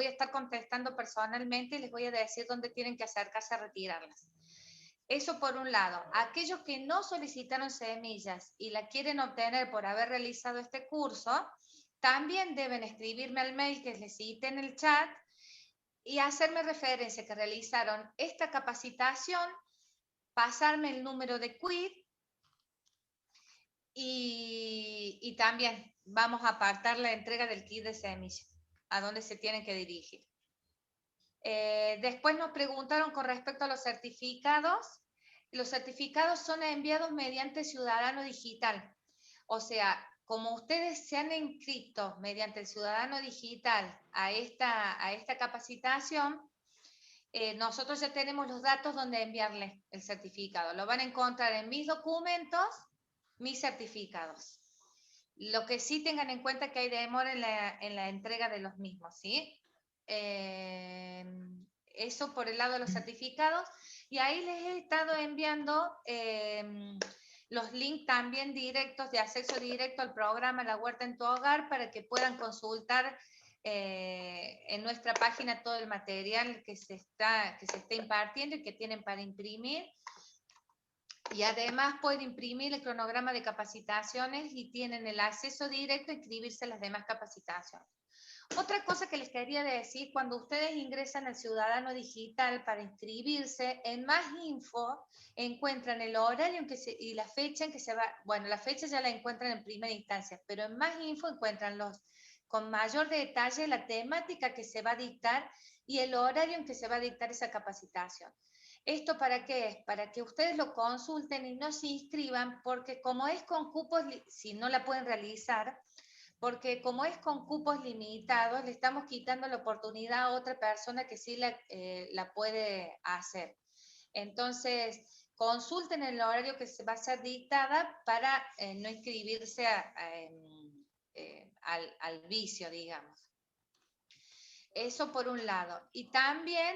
A: a estar contestando personalmente y les voy a decir dónde tienen que acercarse a retirarlas. Eso por un lado. Aquellos que no solicitaron semillas y la quieren obtener por haber realizado este curso, también deben escribirme al mail que les cité en el chat y hacerme referencia que realizaron esta capacitación, pasarme el número de quit y también vamos a apartar la entrega del kit de semillas, a dónde se tienen que dirigir. Después nos preguntaron con respecto a los certificados. Los certificados son enviados mediante Ciudadano Digital. O sea, como ustedes se han inscrito mediante el Ciudadano Digital a esta capacitación, nosotros ya tenemos los datos donde enviarles el certificado. Lo van a encontrar en mis documentos, mis certificados. Lo que sí tengan en cuenta que hay demora en la entrega de los mismos, ¿sí? Eso por el lado de los certificados. Y ahí les he estado enviando los links también directos, de acceso directo al programa La Huerta en tu Hogar, para que puedan consultar en nuestra página todo el material que se está impartiendo y que tienen para imprimir. Y además pueden imprimir el cronograma de capacitaciones y tienen el acceso directo a inscribirse a las demás capacitaciones. Otra cosa que les quería decir, cuando ustedes ingresan al Ciudadano Digital para inscribirse, en Más Info encuentran el horario y la fecha en que se va, bueno, la fecha ya la encuentran en primera instancia, pero en Más Info encuentran con mayor detalle la temática que se va a dictar y el horario en que se va a dictar esa capacitación. ¿Esto para qué es? Para que ustedes lo consulten y no se inscriban, porque como es con cupos, si no la pueden realizar, porque como es con cupos limitados, le estamos quitando la oportunidad a otra persona que sí la puede hacer. Entonces, consulten el horario que se va a ser dictada para no inscribirse al vicio, digamos. Eso por un lado. Y también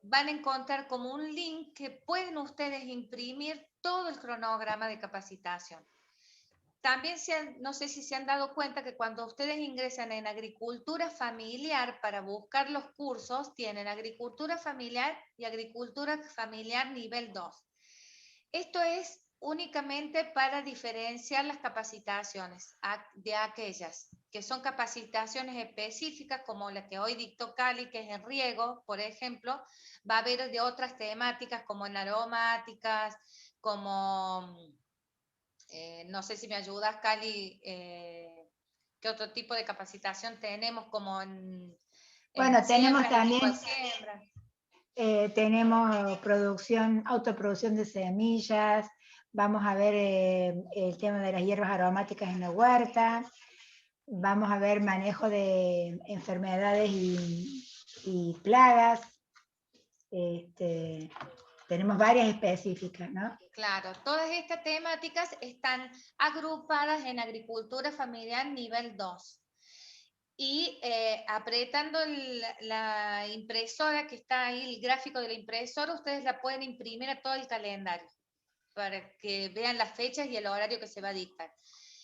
A: van a encontrar como un link que pueden ustedes imprimir todo el cronograma de capacitación. También no sé si se han dado cuenta que cuando ustedes ingresan en agricultura familiar para buscar los cursos, tienen agricultura familiar y agricultura familiar nivel 2. Esto es únicamente para diferenciar las capacitaciones de aquellas que son capacitaciones específicas, como la que hoy dictó Cali, que es en riego, por ejemplo. Va a haber de otras temáticas como en aromáticas, como... no sé si me ayudas, Cali, ¿qué otro tipo de capacitación tenemos como
B: Bueno, tenemos también,
A: siembra?
B: tenemos autoproducción de semillas, vamos a ver el tema de las hierbas aromáticas en la huerta, vamos a ver manejo de enfermedades y plagas, tenemos varias específicas, ¿no?
A: Claro, todas estas temáticas están agrupadas en agricultura familiar nivel 2. Y apretando la impresora que está ahí, el gráfico de la impresora, ustedes la pueden imprimir a todo el calendario para que vean las fechas y el horario que se va a dictar.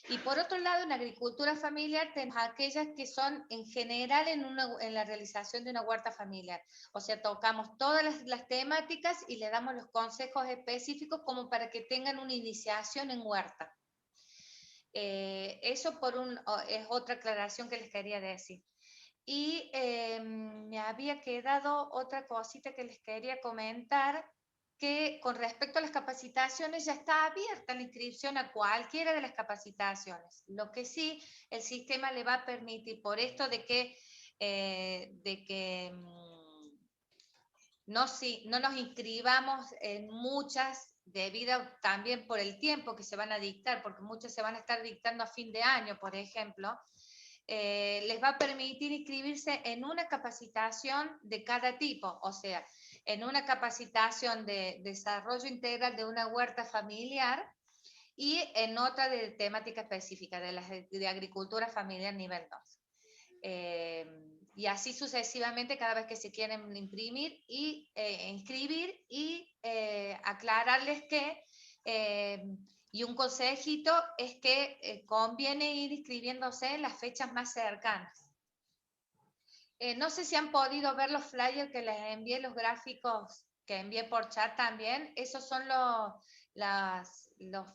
A: Y por otro lado, en agricultura familiar tenemos aquellas que son en general en la realización de una huerta familiar. O sea, tocamos todas las temáticas y le damos los consejos específicos como para que tengan una iniciación en huerta. Eso es otra aclaración que les quería decir. Y me había quedado otra cosita que les quería comentar, que con respecto a las capacitaciones ya está abierta la inscripción a cualquiera de las capacitaciones. Lo que sí, el sistema le va a permitir, por esto de que no nos inscribamos en muchas, debido también por el tiempo que se van a dictar, porque muchas se van a estar dictando a fin de año, por ejemplo, les va a permitir inscribirse en una capacitación de cada tipo, o sea, en una capacitación de desarrollo integral de una huerta familiar y en otra de temática específica, de agricultura familiar nivel 2. Y así sucesivamente cada vez que se quieren imprimir y inscribir y aclararles que, y un consejito es que conviene ir inscribiéndose en las fechas más cercanas. No sé si han podido ver los flyers que les envié, los gráficos que envié por chat también. Esos son los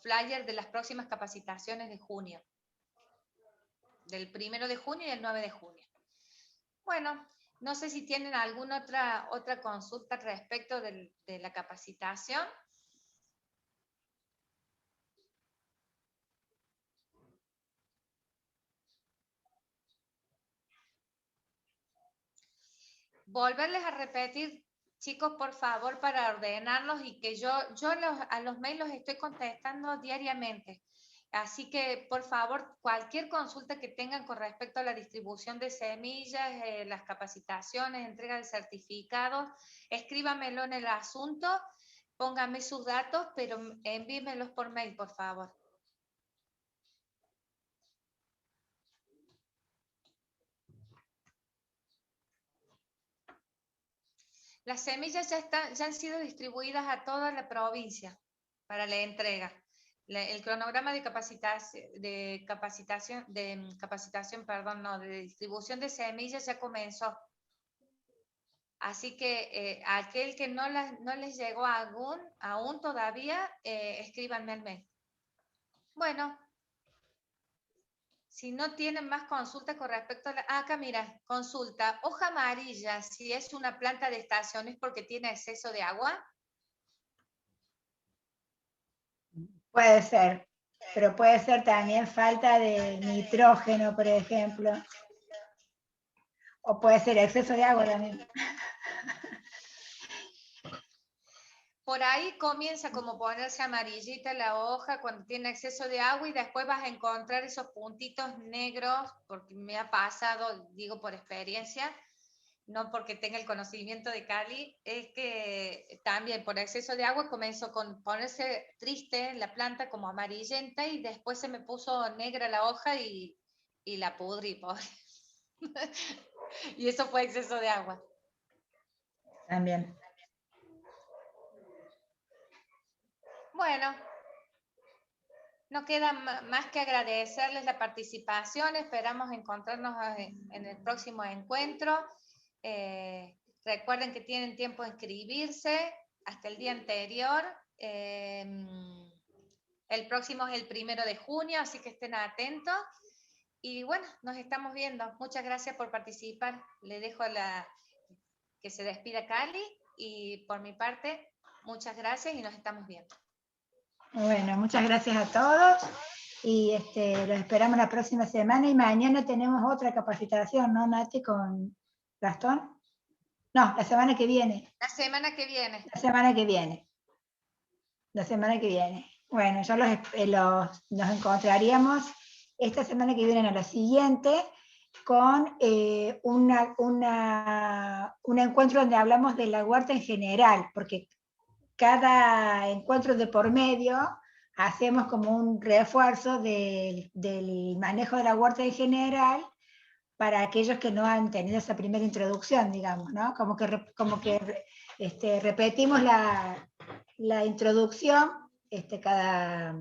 A: flyers de las próximas capacitaciones de junio. Del 1 de junio y el 9 de junio. Bueno, no sé si tienen alguna otra consulta respecto de la capacitación. Volverles a repetir, chicos, por favor, para ordenarlos y que yo a los mails los estoy contestando diariamente. Así que, por favor, cualquier consulta que tengan con respecto a la distribución de semillas, las capacitaciones, entrega de certificados, escríbamelo en el asunto, pónganme sus datos, pero envíenmelos por mail, por favor. Las semillas ya han sido distribuidas a toda la provincia para la entrega. El cronograma de de distribución de semillas ya comenzó. Así que aquel que no les llegó aún todavía, escríbanme al mail. Bueno, si no tienen más consultas con respecto a acá mira, consulta, hoja amarilla, si es una planta de estación, ¿es porque tiene exceso de agua?
B: Puede ser, pero puede ser también falta de nitrógeno, por ejemplo. O puede ser exceso de agua también.
A: Por ahí comienza como ponerse amarillita la hoja cuando tiene exceso de agua y después vas a encontrar esos puntitos negros, porque me ha pasado, digo por experiencia, no porque tenga el conocimiento de Cali, es que también por exceso de agua comenzó con ponerse triste la planta como amarillenta y después se me puso negra la hoja y la pudrí, pobre. Y eso fue exceso de agua.
B: También.
A: Bueno, no queda más que agradecerles la participación, esperamos encontrarnos en el próximo encuentro. Recuerden que tienen tiempo de inscribirse hasta el día anterior. El próximo es el 1 de junio, así que estén atentos. Y bueno, nos estamos viendo. Muchas gracias por participar. Le dejo que se despida Cali y por mi parte, muchas gracias y nos estamos viendo.
B: Bueno, muchas gracias a todos y los esperamos la próxima semana y mañana tenemos otra capacitación, ¿no, Nati, con Gastón? No, la semana que viene.
A: La semana que viene.
B: La semana que viene. La semana que viene. Bueno, ya nos encontraríamos esta semana que viene a la siguiente con un encuentro donde hablamos de la huerta en general, porque cada encuentro de por medio hacemos como un refuerzo del manejo de la huerta en general para aquellos que no han tenido esa primera introducción, digamos, ¿no? Como que repetimos la introducción cada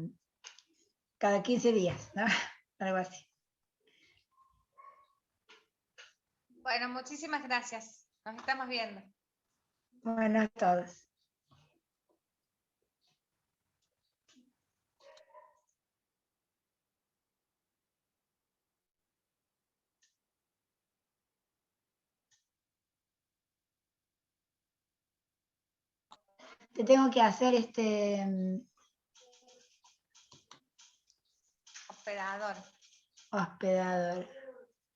B: 15 días, ¿no? Algo así.
A: Bueno, muchísimas gracias. Nos estamos viendo.
B: Bueno, a todos. te tengo que hacer
A: Hospedador.
B: hospedador.